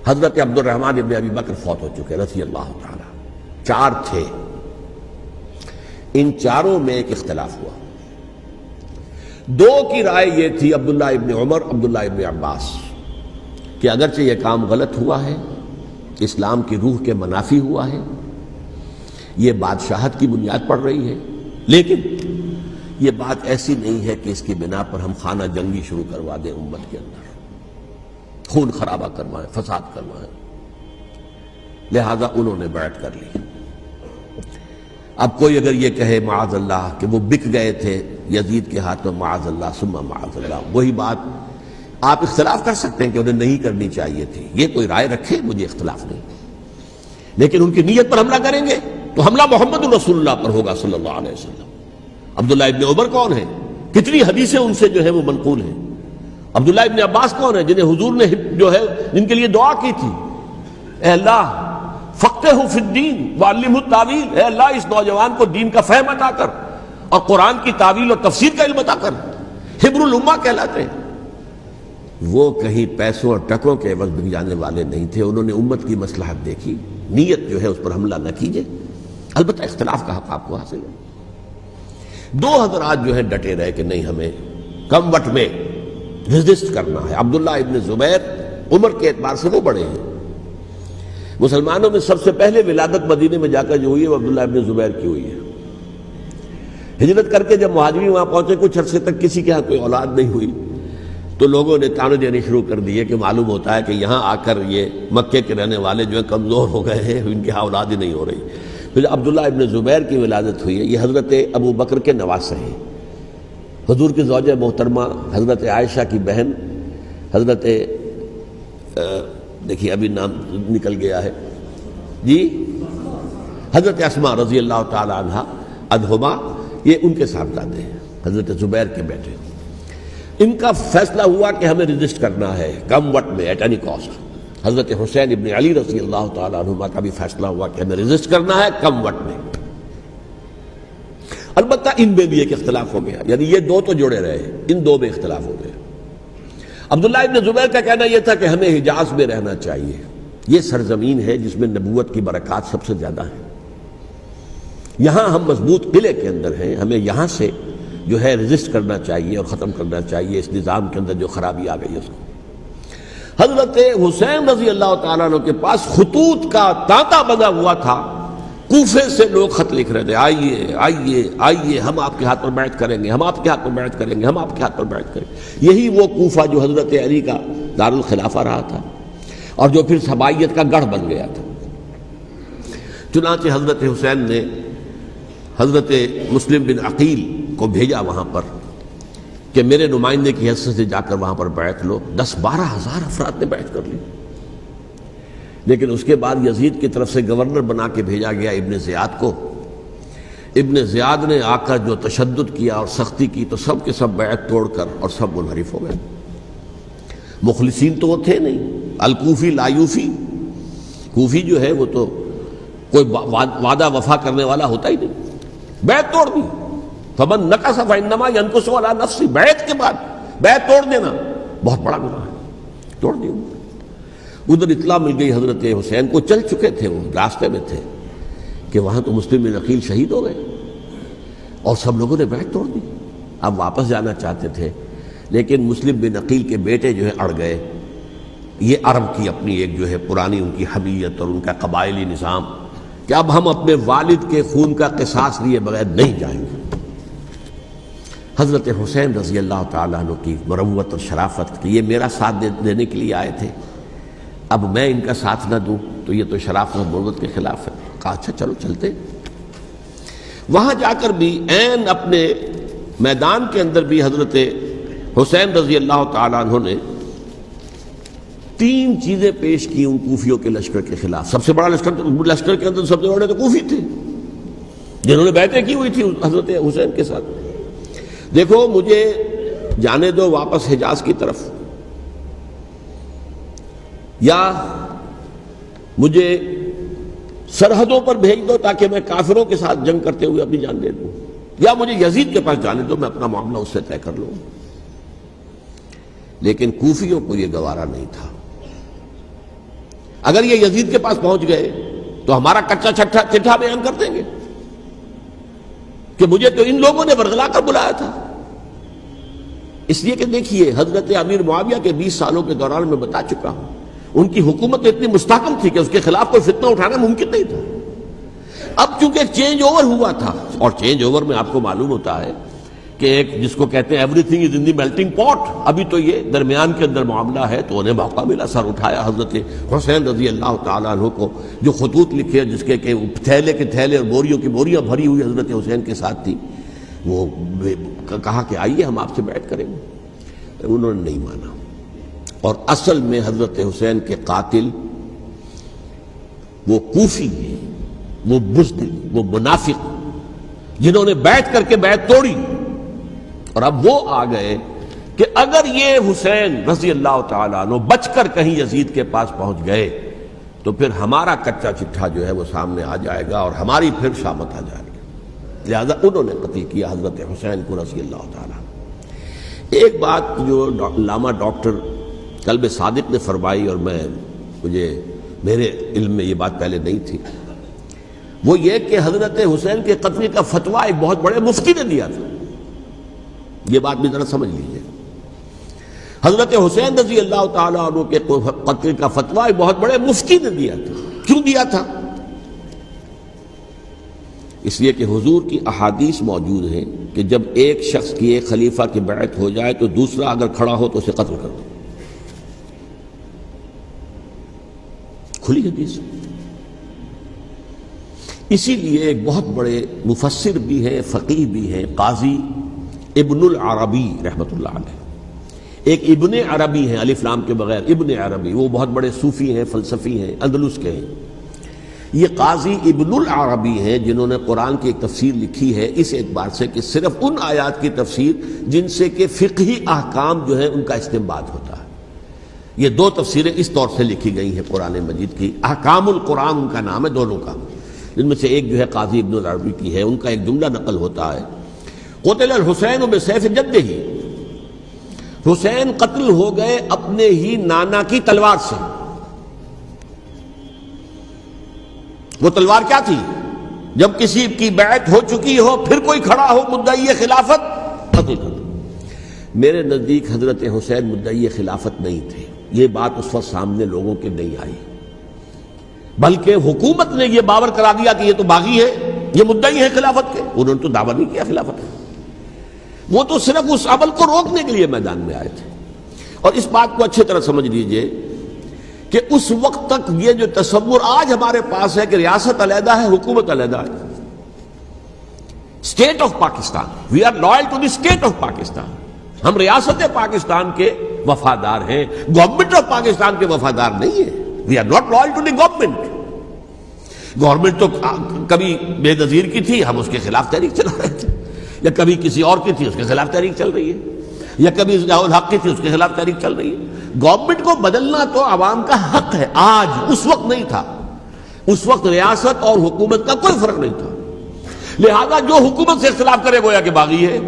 حضرت عبد الرحمن ابن ابی بکر فوت ہو چکے رضی اللہ تعالی۔ 4 تھے، ان 4 میں ایک اختلاف ہوا۔ 2 کی رائے یہ تھی، عبداللہ ابن عمر، عبداللہ ابن عباس، کہ اگرچہ یہ کام غلط ہوا ہے، اسلام کی روح کے منافی ہوا ہے، یہ بادشاہت کی بنیاد پڑ رہی ہے، لیکن یہ بات ایسی نہیں ہے کہ اس کی بنا پر ہم خانہ جنگی شروع کروا دیں، امت کے اندر خون خرابہ کروائیں، فساد کروائیں۔ لہذا انہوں نے بیعت کر لی۔ اب کوئی اگر یہ کہے معاذ اللہ کہ وہ بک گئے تھے یزید کے ہاتھ میں، معاذ اللہ ثم معاذ اللہ، وہی بات آپ اختلاف کر سکتے ہیں کہ انہیں نہیں کرنی چاہیے تھی، یہ کوئی رائے رکھے، مجھے اختلاف نہیں، لیکن ان کی نیت پر حملہ کریں گے تو حملہ محمد رسول اللہ پر ہوگا صلی اللہ علیہ وسلم۔ عبداللہ ابن عمر کون ہے؟ کتنی حدیثیں ان سے جو ہے وہ منقول ہیں، عبداللہ ابن عباس کون ہے؟ جنہیں حضور نے جو ہے جن کے لیے دعا کی تھی، اے اللہ فقہہ فی الدین وعلمہ التاویل، اے اللہ اس نوجوان کو دین کا فہم عطا کر اور قرآن کی تعویل اور تفسیر کا علم عطا کر، حبر الامہ کہلاتے ہیں۔ وہ کہیں پیسوں اور ٹکوں کے عوض بک جانے والے نہیں تھے، انہوں نے امت کی مصلحت دیکھی، نیت جو ہے اس پر حملہ نہ کیجیے، البتہ اختلاف کا حق آپ کو حاصل ہے۔ دو حضرات جو ہے ڈٹے رہے کہ نہیں ہمیں کم وقت میں ریزسٹ کرنا ہے۔ عبداللہ ابن زبیر عمر کے اعتبار سے وہ بڑے ہیں، مسلمانوں میں سب سے پہلے ولادت مدینے میں جا کر جو ہوئی ہے وہ عبداللہ ابن زبیر کی ہوئی ہے۔ ہجرت کر کے جب مہاجرین وہاں پہنچے کچھ عرصے تک کسی کے ہاں کوئی اولاد نہیں ہوئی تو لوگوں نے تانے دینے شروع کر دیے کہ معلوم ہوتا ہے کہ یہاں آ کر یہ مکے کے رہنے والے جو ہیں کمزور ہو گئے ہیں، ان کے ہاں اولاد ہی نہیں ہو رہی۔ پھر عبداللہ ابن زبیر کی ولادت ہوئی ہے، یہ حضرت ابو بکر کے نواسے ہیں، حضور کی زوجہ محترمہ حضرت عائشہ کی بہن حضرت دیکھیے ابھی نام نکل گیا ہے جی، حضرت اسماء رضی اللہ تعالی عنہا عنہما، یہ ان کے صاحبزادے ہیں، حضرت زبیر کے بیٹے۔ ان کا فیصلہ ہوا کہ ہمیں رجسٹ کرنا ہے کم وقت میں ایٹ اینی کاسٹ۔ حضرت حسین ابن علی رضی اللہ تعالی عنہما کا بھی فیصلہ ہوا کہ ہمیں رجسٹ کرنا ہے کم وقت میں۔ البتہ ان میں بھی ایک اختلاف ہو گیا، یعنی یہ دو تو جڑے رہے، ان دو میں اختلاف ہو گیا۔ عبداللہ ابن زبیر کا کہنا یہ تھا کہ ہمیں حجاز میں رہنا چاہیے، یہ سرزمین ہے جس میں نبوت کی برکات سب سے زیادہ ہیں، یہاں ہم مضبوط قلعے کے اندر ہیں، ہمیں یہاں سے جو ہے رجسٹ کرنا چاہیے اور ختم کرنا چاہیے اس نظام کے اندر جو خرابی آ گئی ہے اس کو۔ حضرت حسین رضی اللہ تعالیٰ عنہ کے پاس خطوط کا تانتا بنا ہوا تھا، کوفے سے لوگ خط لکھ رہے تھے، آئیے آئیے آئیے ہم آپ کے ہاتھ پر بیعت کریں گے، ہم آپ کے ہاتھ پر بیعت کریں گے، ہم آپ کے ہاتھ پر بیعت کریں گے۔ یہی وہ کوفہ جو حضرت علی کا دارالخلافہ رہا تھا اور جو پھر سبائیت کا گڑھ بن گیا تھا۔ چنانچہ حضرت حسین نے حضرت مسلم بن عقیل کو بھیجا وہاں پر کہ میرے نمائندے کی حیثیت سے جا کر وہاں پر بیعت لو۔ 10-12 ہزار افراد نے بیعت کر لی، لیکن اس کے بعد یزید کی طرف سے گورنر بنا کے بھیجا گیا ابن زیاد کو۔ ابن زیاد نے آ کر جو تشدد کیا اور سختی کی تو سب کے سب بیعت توڑ کر اور سب منحرف ہو گئے۔ مخلصین تو وہ تھے نہیں، الکوفی لایوفی، کوفی جو ہے وہ تو کوئی وعدہ وفا کرنے والا ہوتا ہی نہیں، بیعت توڑ دی۔ فمن نقص فانما ينقص على نفسه، بیعت کے بعد بیعت توڑ دینا بہت بڑا گناہ ہے، توڑ دی۔ ادھر اطلاع مل گئی حضرت حسین کو، چل چکے تھے وہ راستے میں تھے کہ وہاں تو مسلم بن عقیل شہید ہو گئے اور سب لوگوں نے بیعت توڑ دی۔ اب واپس جانا چاہتے تھے لیکن مسلم بن عقیل کے بیٹے جو ہے اڑ گئے۔ یہ عرب کی اپنی ایک جو ہے پرانی ان کی حمیت اور ان کا قبائلی نظام کہ اب ہم اپنے والد کے خون کا قصاص لیے بغیر نہیں جائیں گے۔ حضرت حسین رضی اللہ تعالیٰ عنہ کی مروت اور شرافت کہ یہ میرا ساتھ دینے کے لیے آئے تھے، اب میں ان کا ساتھ نہ دوں تو یہ تو شرافت اور مروت کے خلاف ہے۔ کہا اچھا چلو چلتے۔ وہاں جا کر بھی عین اپنے میدان کے اندر بھی حضرت حسین رضی اللہ تعالیٰ عنہ نے 3 چیزیں پیش کی ان کوفیوں کے لشکر کے خلاف۔ سب سے بڑا لشکر کے اندر سب سے بڑے تو کوفی تھے جنہوں نے بیعتیں کی ہوئی تھی حضرت حسین کے ساتھ۔ دیکھو مجھے جانے دو واپس حجاز کی طرف، یا مجھے سرحدوں پر بھیج دو تاکہ میں کافروں کے ساتھ جنگ کرتے ہوئے اپنی جان دے دوں، یا مجھے یزید کے پاس جانے دو، میں اپنا معاملہ اس سے طے کر لوں۔ لیکن کوفیوں کو یہ گوارا نہیں تھا۔ اگر یہ یزید کے پاس پہنچ گئے تو ہمارا کچا چٹھا بیان کر دیں گے کہ مجھے تو ان لوگوں نے برگلا کر بلایا تھا۔ اس لیے کہ دیکھیے حضرت امیر معاویہ کے 20 سالوں کے دوران میں بتا چکا ہوں ان کی حکومت اتنی مستحکم تھی کہ اس کے خلاف کوئی فتنہ اٹھانا ممکن نہیں تھا۔ اب چونکہ چینج اوور ہوا تھا، اور چینج اوور میں آپ کو معلوم ہوتا ہے کہ ایک جس کو کہتے ہیں every thing is in the melting پاٹ، ابھی تو یہ درمیان کے اندر معاملہ ہے، تو انہیں موقع ملا، سر اٹھایا حضرت حسین رضی اللہ تعالیٰ عنہ کو، جو خطوط لکھے جس کے کہ تھیلے کے تھیلے اور بوریوں کی بوریاں بھری ہوئی حضرت حسین کے ساتھ تھی، وہ کہا کہ آئیے ہم آپ سے بیعت کریں گے۔ انہوں نے نہیں مانا، اور اصل میں حضرت حسین کے قاتل وہ کوفی ہیں، وہ بزدل، وہ منافق جنہوں نے بیعت کر کے بیعت توڑی، اور اب وہ آ گئے کہ اگر یہ حسین رضی اللہ تعالیٰ عنہ بچ کر کہیں یزید کے پاس پہنچ گئے تو پھر ہمارا کچا چٹھا جو ہے وہ سامنے آ جائے گا اور ہماری پھر شامت آ جائے گی، لہذا انہوں نے قتل کیا حضرت حسین کو رضی اللہ تعالیٰ عنہ۔ ایک بات جو علامہ ڈاکٹر قلب صادق نے فرمائی، اور میرے علم میں یہ بات پہلے نہیں تھی، وہ یہ کہ حضرت حسین کے قتل کا فتویٰ ایک بہت بڑے مفتی نے دیا تھا۔ یہ بات بھی ذرا سمجھ لیجیے، حضرت حسین رضی اللہ تعالیٰ عنہ کے قتل کا فتویٰ ایک بہت بڑے مفتی نے دیا تھا۔ کیوں دیا تھا؟ اس لیے کہ حضور کی احادیث موجود ہیں کہ جب ایک شخص کی ایک خلیفہ کی بیعت ہو جائے تو دوسرا اگر کھڑا ہو تو اسے قتل کر دو، کھلی حدیث۔ اسی لیے ایک بہت بڑے مفسر بھی ہیں، فقیہ بھی ہیں، قاضی ابن العربی رحمۃ اللہ علیہ، ایک ابن عربی ہیں الف لام کے بغیر، ابن عربی، وہ بہت بڑے صوفی ہیں، فلسفی ہیں، اندلس کے ہیں۔ یہ قاضی ابن العربی ہیں جنہوں نے قرآن کی ایک تفسیر لکھی ہے اس اعتبار سے کہ صرف ان آیات کی تفسیر جن سے کہ فقہی احکام جو ہیں ان کا استنباط ہوتا ہے۔ یہ دو تفسیریں اس طور سے لکھی گئی ہیں قرآن مجید کی، احکام القرآن ان کا نام ہے دونوں کا، جن میں سے ایک جو ہے قاضی ابن العربی کی ہے۔ ان کا ایک جملہ نقل ہوتا ہے، قتل الحسین بسیف جدہ، حسین قتل ہو گئے اپنے ہی نانا کی تلوار سے۔ وہ تلوار کیا تھی؟ جب کسی کی بیعت ہو چکی ہو پھر کوئی کھڑا ہو مدعی خلافت، قتل کر دو۔ میرے نزدیک حضرت حسین مدعی خلافت نہیں تھے، یہ بات اس وقت سامنے لوگوں کے نہیں آئی، بلکہ حکومت نے یہ باور کرا دیا کہ یہ تو باغی ہے، یہ مدعی ہے خلافت کے۔ انہوں نے تو دعویٰ نہیں کیا خلافت کا، وہ تو صرف اس عمل کو روکنے کے لیے میدان میں آئے تھے۔ اور اس بات کو اچھی طرح سمجھ لیجئے کہ اس وقت تک یہ جو تصور آج ہمارے پاس ہے کہ ریاست علیحدہ ہے، حکومت علیحدہ ہے، state of Pakistan, we are loyal to the state of Pakistan, ہم ریاست پاکستان کے وفادار ہیں، گورنمنٹ آف پاکستان کے وفادار نہیں ہیں۔ We are not loyal to the government. Government تو کبھی بے نظیر کی تھی، ہم اس کے خلاف تحریک چلا رہے تھے، یا کبھی کسی اور کی تھی اس کے خلاف تحریک چل رہی ہے، یا کبھی ضیاء الحق کی تھی اس کے خلاف تحریک چل رہی ہے۔ گورنمنٹ کو بدلنا تو عوام کا حق ہے، آج، اس وقت نہیں تھا۔ اس وقت ریاست اور حکومت کا کوئی فرق نہیں تھا، لہذا جو حکومت سے اختلاف کرے گویا کہ باغی ہے۔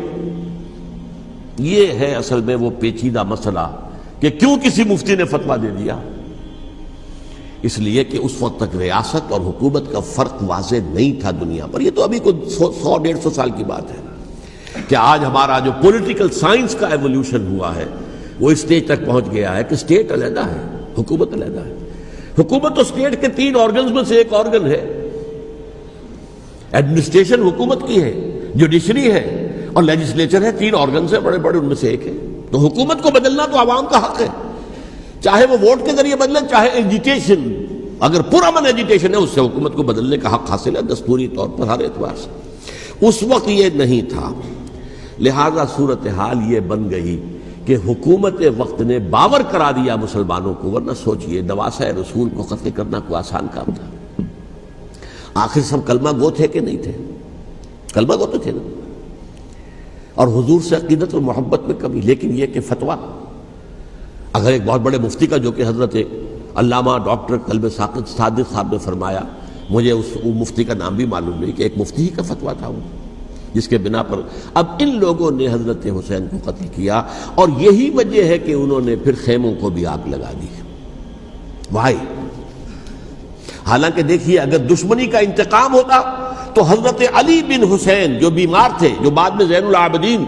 یہ ہے اصل میں وہ پیچیدہ مسئلہ کہ کیوں کسی مفتی نے فتویٰ دے دیا، اس لیے کہ اس وقت تک ریاست اور حکومت کا فرق واضح نہیں تھا دنیا پر۔ یہ تو ابھی کوئی 100-150 سال کی بات ہے کہ آج ہمارا جو پولیٹیکل سائنس کا ایولیوشن ہوا ہے وہ اس اسٹیج تک پہنچ گیا ہے کہ اسٹیٹ علیحدہ ہے، حکومت علیحدہ ہے۔ حکومت تو اسٹیٹ کے 3 آرگنز میں سے ایک آرگن ہے، ایڈمنسٹریشن حکومت کی ہے، جوڈیشری ہے اور لیجسلیچر ہے، 3 آرگنز ہیں بڑے بڑے، ان میں سے ایک ہے۔ تو حکومت کو بدلنا تو عوام کا حق ہے، چاہے وہ ووٹ کے ذریعے بدلیں، چاہے ایجیٹیشن، اگر پرامن ایجیٹیشن ہے اس سے حکومت کو بدلنے کا حق حاصل ہے دستوری طور پر ہر اعتبار سے۔ اس وقت یہ نہیں تھا، لہذا صورتحال یہ بن گئی کہ حکومت وقت نے باور کرا دیا مسلمانوں کو، ورنہ سوچئے نواسہ رسول کو قتل کرنا کوئی آسان کام تھا؟ آخر سب کلمہ گو تھے کہ نہیں تھے؟ کلمہ گو تو تھے نا، اور حضور سے عقیدت اور محبت میں کمی، لیکن یہ کہ فتویٰ اگر ایک بہت بڑے مفتی کا، جو کہ حضرت علامہ ڈاکٹر قلب صادق صاحب نے فرمایا، مجھے اس مفتی کا نام بھی معلوم نہیں، کہ ایک مفتی ہی کا فتویٰ تھا وہ، جس کے بنا پر اب ان لوگوں نے حضرت حسین کو قتل کیا، اور یہی وجہ ہے کہ انہوں نے پھر خیموں کو بھی آگ لگا دی۔ وائی، حالانکہ دیکھیے اگر دشمنی کا انتقام ہوتا تو حضرت علی بن حسین جو بیمار تھے، جو بعد میں زین العابدین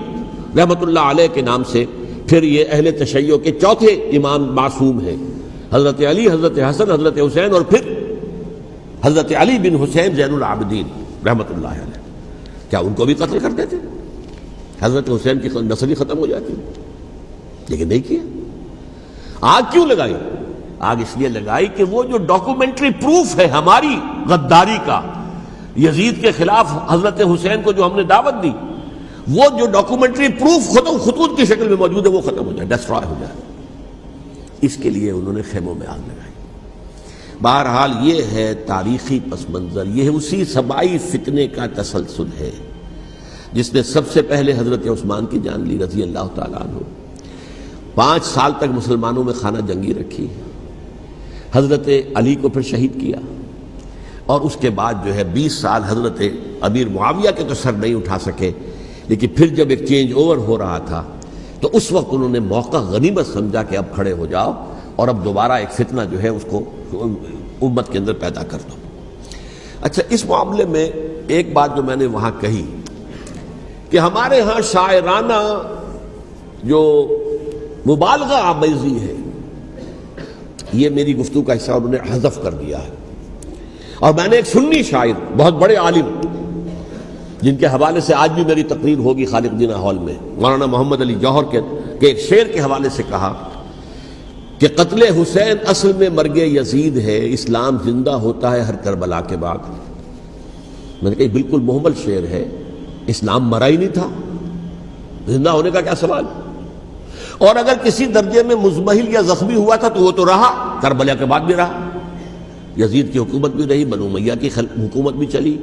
رحمۃ اللہ علیہ کے نام سے پھر یہ اہل تشیع کے چوتھے امام معصوم ہیں، حضرت علی، حضرت حسن، حضرت حسین، اور پھر حضرت علی بن حسین زین العابدین رحمۃ اللہ علیہ، کیا ان کو بھی قتل کرتے تھے؟ حضرت حسین کی نسل ہی ختم ہو جاتی، لیکن نہیں کیا۔ آگ کیوں لگائی؟ آگ اس لیے لگائی کہ وہ جو ڈاکومنٹری پروف ہے ہماری غداری کا یزید کے خلاف حضرت حسین کو جو ہم نے دعوت دی، وہ جو ڈاکومنٹری پروف خطوط کی شکل میں موجود ہے وہ ختم ہو جائے، ڈسٹرائے ہو جائے۔ اس کے لیے انہوں نے خیموں میں آگ لگائی۔ بہرحال یہ ہے تاریخی پس منظر، یہ اسی سبائی فتنے کا تسلسل ہے جس نے سب سے پہلے حضرت عثمان کی جان لی رضی اللہ تعالیٰ عنہ، 5 سال تک مسلمانوں میں خانہ جنگی رکھی، حضرت علی کو پھر شہید کیا، اور اس کے بعد جو ہے 20 سال حضرت امیر معاویہ کے تو سر نہیں اٹھا سکے، لیکن پھر جب ایک چینج اوور ہو رہا تھا تو اس وقت انہوں نے موقع غنیمت سمجھا کہ اب کھڑے ہو جاؤ اور اب دوبارہ ایک فتنہ جو ہے اس کو امت کے اندر پیدا کر دو۔ اچھا، اس معاملے میں ایک بات جو میں نے وہاں کہی کہ ہمارے ہاں شاعرانہ جو مبالغہ آمیزی ہے، یہ میری گفتگو کا حصہ انہوں نے حذف کر دیا ہے، اور میں نے ایک سنی شاعر بہت بڑے عالم جن کے حوالے سے آج بھی میری تقریر ہوگی خالق جناح ہال میں، مولانا محمد علی جوہر کے ایک شعر کے حوالے سے کہا کہ قتل حسین اصل میں مرگ یزید ہے، اسلام زندہ ہوتا ہے ہر کربلا کے بعد۔ میں نے کہا بالکل محمل شعر ہے، اسلام مرا ہی نہیں تھا، زندہ ہونے کا کیا سوال؟ اور اگر کسی درجے میں مزمحل یا زخمی ہوا تھا تو وہ تو رہا، کربلا کے بعد بھی رہا، یزید کی حکومت بھی رہی، بنو امیہ کی حکومت بھی چلی،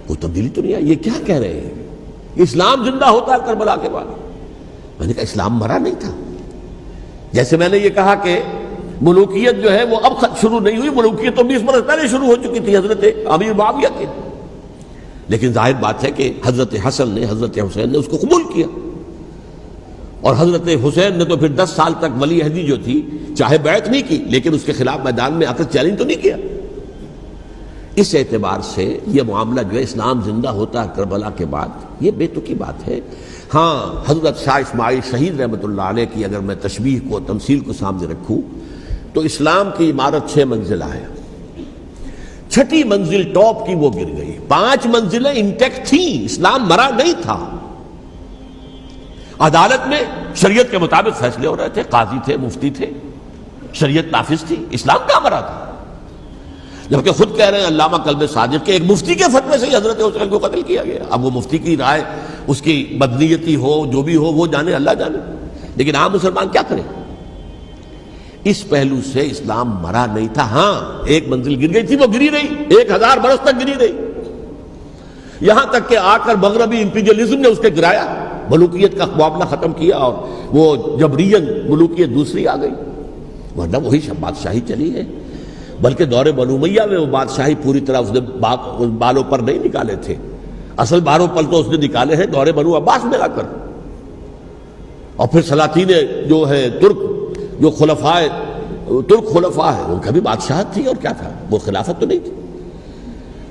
کوئی تبدیلی تو نہیں آئی۔ یہ کیا کہہ رہے ہیں؟ اسلام زندہ ہوتا ہے کربلا کے بعد؟ میں نے کہا اسلام مرا نہیں تھا۔ جیسے میں نے یہ کہا کہ ملوکیت جو ہے وہ اب شروع نہیں ہوئی، ملوکیت تو 20 برس پہلے شروع ہو چکی تھی حضرت امیر معاویہ کے، لیکن ظاہر بات ہے کہ حضرت حسن نے، حضرت حسین نے اس کو قبول کیا، اور حضرت حسین نے تو پھر 10 سال تک ولی عہدی جو تھی چاہے بیعت نہیں کی لیکن اس کے خلاف میدان میں آ کر چیلنج تو نہیں کیا۔ اس اعتبار سے یہ معاملہ جو ہے اسلام زندہ ہوتا ہے کربلا کے بعد، یہ بے تکی بات ہے۔ ہاں، حضرت شاہ اسماعیل شہید رحمۃ اللہ علیہ کی اگر میں تشبیہ کو، تمثیل کو سامنے رکھوں تو اسلام کی عمارت 6 منزلہ ہے، 6ٹھی منزل ٹاپ کی وہ گر گئی، 5 منزلیں انٹیکٹ تھیں، اسلام مرا نہیں تھا۔ عدالت میں شریعت کے مطابق فیصلے ہو رہے تھے، قاضی تھے، مفتی تھے، شریعت نافذ تھی، اسلام کہاں مرا تھا؟ جبکہ خود کہہ رہے ہیں علامہ کلب صادق کے ایک مفتی کے فتوے سے ہی حضرت حسین کو قتل کیا گیا۔ اب وہ مفتی کی رائے، اس کی بدنیتی ہو، جو بھی ہو، وہ جانے، اللہ جانے، لیکن عام مسلمان کیا کرے؟ اس پہلو سے اسلام مرا نہیں تھا۔ ہاں، ایک منزل گر گئی تھی، وہ گری رہی، 1000 برس تک گری رہی، یہاں تک کہ آ کر مغربی امپیریلزم نے اس کے گرایا، ملوکیت کا معاملہ ختم کیا، اور وہ جبرین ملوکیت دوسری آ گئی، ورنہ وہی بادشاہی چلی ہے۔ بلکہ دور بنو امیہ میں وہ بادشاہی پوری طرح اس نے بالوں پر نہیں نکالے تھے، اصل باروں پل تو اس نے نکالے ہیں دور بنو عباس میں آ کر، اور پھر سلاطین جو ہے ترک، جو ترک خلفاء ہے، ان کا بھی بادشاہت تھی، اور کیا تھا، وہ خلافت تو نہیں تھی۔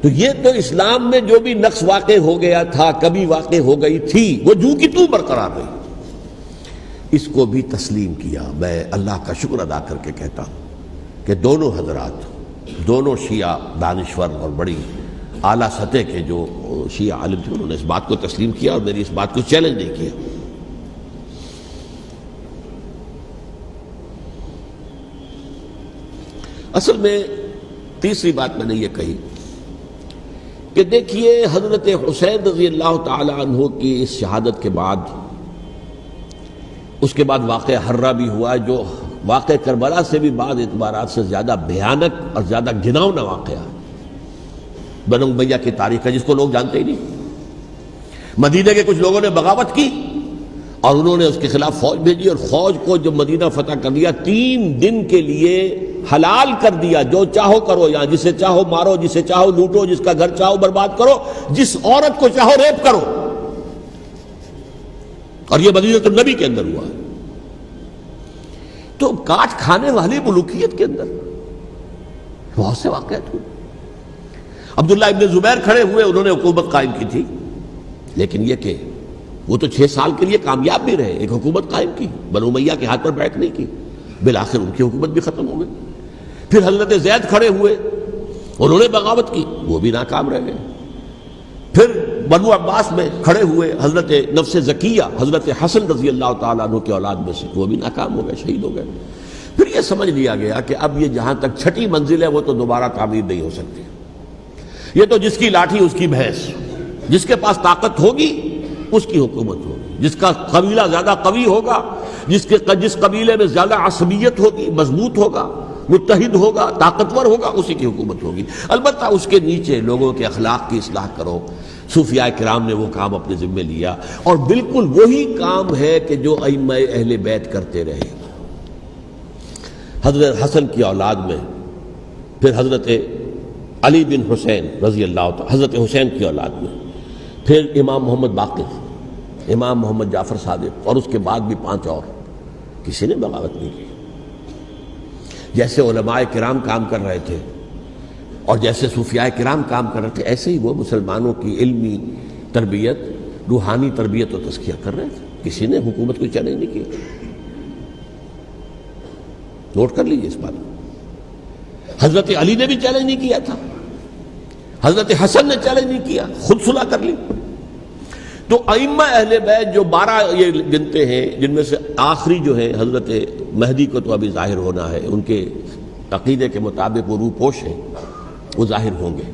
تو یہ تو اسلام میں جو بھی نقص واقع ہو گیا تھا، کبھی واقع ہو گئی تھی، وہ جو کی تو برقرار رہی، اس کو بھی تسلیم کیا۔ میں اللہ کا شکر ادا کر کے کہتا ہوں کہ دونوں حضرات، دونوں شیعہ دانشور اور بڑی اعلیٰ سطح کے جو شیعہ عالم تھے، انہوں نے اس بات کو تسلیم کیا اور میری اس بات کو چیلنج نہیں کیا۔ اصل میں تیسری بات میں نے یہ کہی کہ دیکھیے حضرت حسین رضی اللہ تعالی عنہ کی اس شہادت کے بعد، اس کے بعد واقعہ حرہ بھی ہوا، جو واقعہ کربلا سے بھی بعض اعتبارات سے زیادہ بھیانک اور زیادہ گھناؤنا واقعہ ہے بنو امیہ کی تاریخ ہے، جس کو لوگ جانتے ہی نہیں۔ مدینہ کے کچھ لوگوں نے بغاوت کی اور انہوں نے اس کے خلاف فوج بھیجی، اور فوج کو جب مدینہ فتح کر دیا، 3 دن کے لیے حلال کر دیا، جو چاہو کرو، یہاں جسے چاہو مارو، جسے چاہو لوٹو، جس کا گھر چاہو برباد کرو، جس عورت کو چاہو ریپ کرو، اور یہ مدینہ النبی کے اندر ہوا۔ تو کاٹ کھانے والی ملوکیت کے اندر بہت سے واقعات ہوئے۔ عبداللہ ابن زبیر کھڑے ہوئے، انہوں نے حکومت قائم کی تھی، لیکن یہ کہ وہ تو 6 سال کے لیے کامیاب بھی رہے، ایک حکومت قائم کی، بنو امیہ کے ہاتھ پر بیعت نہیں کی، بالآخر ان کی حکومت بھی ختم ہو گئی۔ پھر حضرت زید کھڑے ہوئے، انہوں نے بغاوت کی، وہ بھی ناکام رہ گئے۔ پھر بنو عباس میں کھڑے ہوئے حضرت نفس زکیہ، حضرت حسن رضی اللہ تعالیٰ عنہ کے اولاد میں سے، وہ بھی ناکام ہو گئے، شہید ہو گئے۔ پھر یہ سمجھ لیا گیا کہ اب یہ جہاں تک 6ٹھی منزل ہے وہ تو دوبارہ تعمیر نہیں ہو سکتی، یہ تو جس کی لاٹھی اس کی بھینس، جس کے پاس طاقت ہوگی اس کی حکومت ہوگی، جس کا قبیلہ زیادہ قوی ہوگا، جس قبیلے میں زیادہ عصبیت ہوگی، مضبوط ہوگا، متحد ہوگا، طاقتور ہوگا، اسی کی حکومت ہوگی۔ البتہ اس کے نیچے لوگوں کے اخلاق کی اصلاح کرو، صوفیاء کرام نے وہ کام اپنے ذمے لیا، اور بالکل وہی کام ہے کہ جو ائمہ اہل بیت کرتے رہے۔ حضرت حسن کی اولاد میں پھر حضرت علی بن حسین رضی اللہ تعالی، حضرت حسین کی اولاد میں پھر امام محمد باقر، امام محمد جعفر صادق، اور اس کے بعد بھی 5 اور، کسی نے بغاوت نہیں کی۔ جیسے علماء کرام کام کر رہے تھے اور جیسے صوفیاء کرام کام کر رہے تھے، ایسے ہی وہ مسلمانوں کی علمی تربیت، روحانی تربیت و تزکیہ کر رہے تھے۔ کسی نے حکومت کو چیلنج نہیں کیا۔ نوٹ کر لیجیے اس بات کو۔ حضرت علی نے بھی چیلنج نہیں کیا تھا، حضرت حسن نے چیلنج نہیں کیا، خود صلح کر لی۔ تو ائمہ اہل بیت جو 12 یہ گنتے ہیں، جن میں سے آخری جو ہے حضرت مہدی کو تو ابھی ظاہر ہونا ہے، ان کے عقیدے کے مطابق وہ روح پوش ہیں، وہ ظاہر ہوں گے،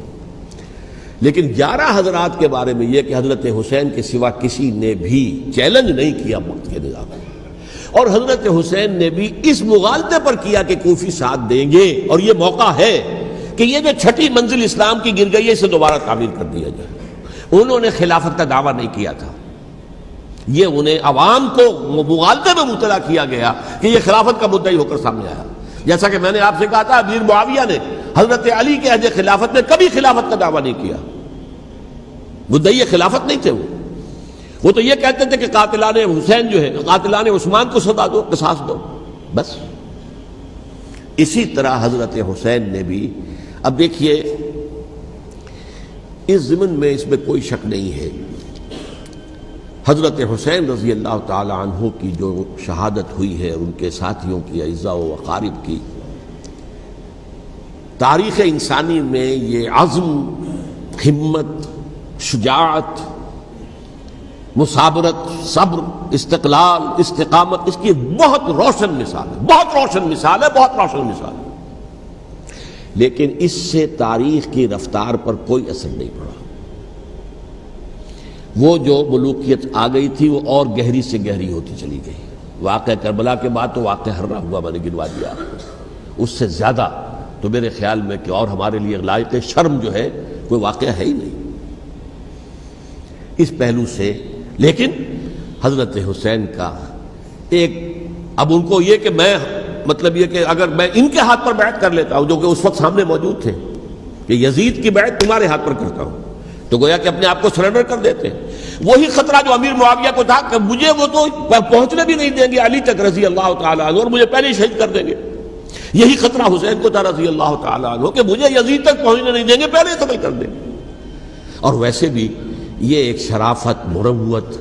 لیکن 11 حضرات کے بارے میں یہ کہ حضرت حسین کے سوا کسی نے بھی چیلنج نہیں کیا وقت کے نظام میں، اور حضرت حسین نے بھی اس مغالطے پر کیا کہ کوفی ساتھ دیں گے، اور یہ موقع ہے کہ یہ جو 6ٹھی منزل اسلام کی گر گئی ہے اسے دوبارہ تعمیر کر دیا جائے۔ انہوں نے خلافت کا دعویٰ نہیں کیا تھا، یہ انہیں عوام کو مغالطے میں مبتلا کیا گیا کہ یہ خلافت کا مدعی ہو کر سامنے آیا۔ جیسا کہ میں نے آپ سے کہا تھا، امیر معاویہ نے حضرت علی کے عہد خلافت میں کبھی خلافت کا دعویٰ نہیں کیا، مدعی خلافت نہیں تھے وہ تو یہ کہتے تھے کہ قاتلان حسین جو ہے، قاتلان عثمان کو سزا دو، قصاص دو، بس۔ اسی طرح حضرت حسین نے بھی، اب دیکھیے اس ضمن میں اس میں کوئی شک نہیں ہے، حضرت حسین رضی اللہ تعالی عنہ کی جو شہادت ہوئی ہے، ان کے ساتھیوں کی، اعزاء و اقارب کی، تاریخ انسانی میں یہ عزم، ہمت، شجاعت، مثابرت، صبر، استقلال، استقامت، اس کی بہت روشن مثال ہے، بہت روشن مثال ہے، بہت روشن مثال ہے۔ لیکن اس سے تاریخ کی رفتار پر کوئی اثر نہیں پڑا۔ وہ جو ملوکیت آ گئی تھی وہ اور گہری سے گہری ہوتی چلی گئی۔ واقعہ کربلا کے بعد تو واقعہ ہررا ہوا میں نے گنوا دیا، اس سے زیادہ تو میرے خیال میں کہ اور ہمارے لیے لائق شرم جو ہے کوئی واقعہ ہے ہی نہیں اس پہلو سے۔ لیکن حضرت حسین کا ایک، اب ان کو یہ کہ میں مطلب یہ کہ اگر میں ان کے ہاتھ پر بیعت کر لیتا ہوں، جو کہ اس وقت سامنے موجود تھے، کہ یزید کی بیعت تمہارے ہاتھ پر کرتا ہوں، تو گویا کہ اپنے آپ کو سرنڈر کر دیتے۔ وہی خطرہ جو امیر معاویہ کو تھا کہ مجھے وہ تو پہنچنے بھی نہیں دیں گے علی تک رضی اللہ تعالیٰ عنہ، اور مجھے پہلے ہی شہید کر دیں گے، یہی خطرہ حسین کو تھا رضی اللہ تعالیٰ عنہ کہ مجھے یزید تک پہنچنے نہیں دیں گے، پہلے ہی قتل کر دیں گے۔ اور ویسے بھی یہ ایک شرافت، مروت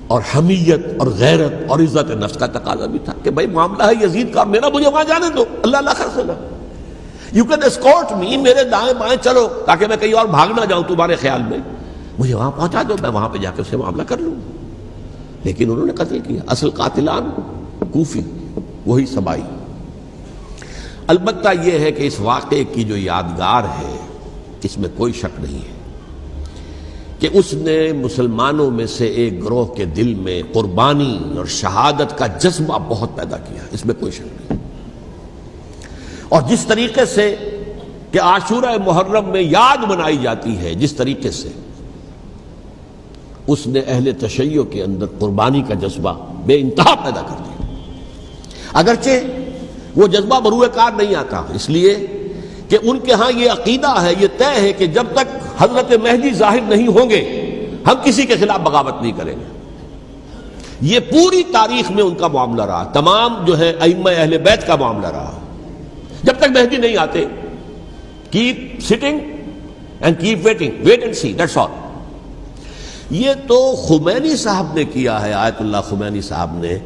اور حمیت اور غیرت اور عزت نفس کا تقاضا بھی تھا کہ بھائی معاملہ ہے یزید کا، میرا مجھے وہاں جانے دو، اللہ اللہ خیر سنا، یو کین اسکورٹ می، میرے دائیں بائیں چلو تاکہ میں کہیں اور بھاگ نہ جاؤں تمہارے خیال میں، مجھے وہاں پہنچا دو، میں وہاں پہ جا کے اس سے معاملہ کر لوں۔ لیکن انہوں نے قتل کیا، اصل قاتلان کوفی، وہی سبائی۔ البتہ یہ ہے کہ اس واقعے کی جو یادگار ہے اس میں کوئی شک نہیں ہے کہ اس نے مسلمانوں میں سے ایک گروہ کے دل میں قربانی اور شہادت کا جذبہ بہت پیدا کیا، اس میں کوئی شک نہیں۔ اور جس طریقے سے کہ عاشورہ محرم میں یاد منائی جاتی ہے، جس طریقے سے اس نے اہل تشیع کے اندر قربانی کا جذبہ بے انتہا پیدا کر دیا، اگرچہ وہ جذبہ بروئے کار نہیں آتا، اس لیے کہ ان کے ہاں یہ عقیدہ ہے، یہ طے ہے کہ جب تک حضرت مہدی ظاہر نہیں ہوں گے ہم کسی کے خلاف بغاوت نہیں کریں گے۔ یہ پوری تاریخ میں ان کا معاملہ رہا، تمام جو ہے ائمہ اہل بیت کا معاملہ رہا، جب تک مہدی نہیں آتے keep sitting and keep waiting, wait and see, that's all. یہ تو خمینی صاحب نے کیا ہے، آیت اللہ خمینی صاحب نے،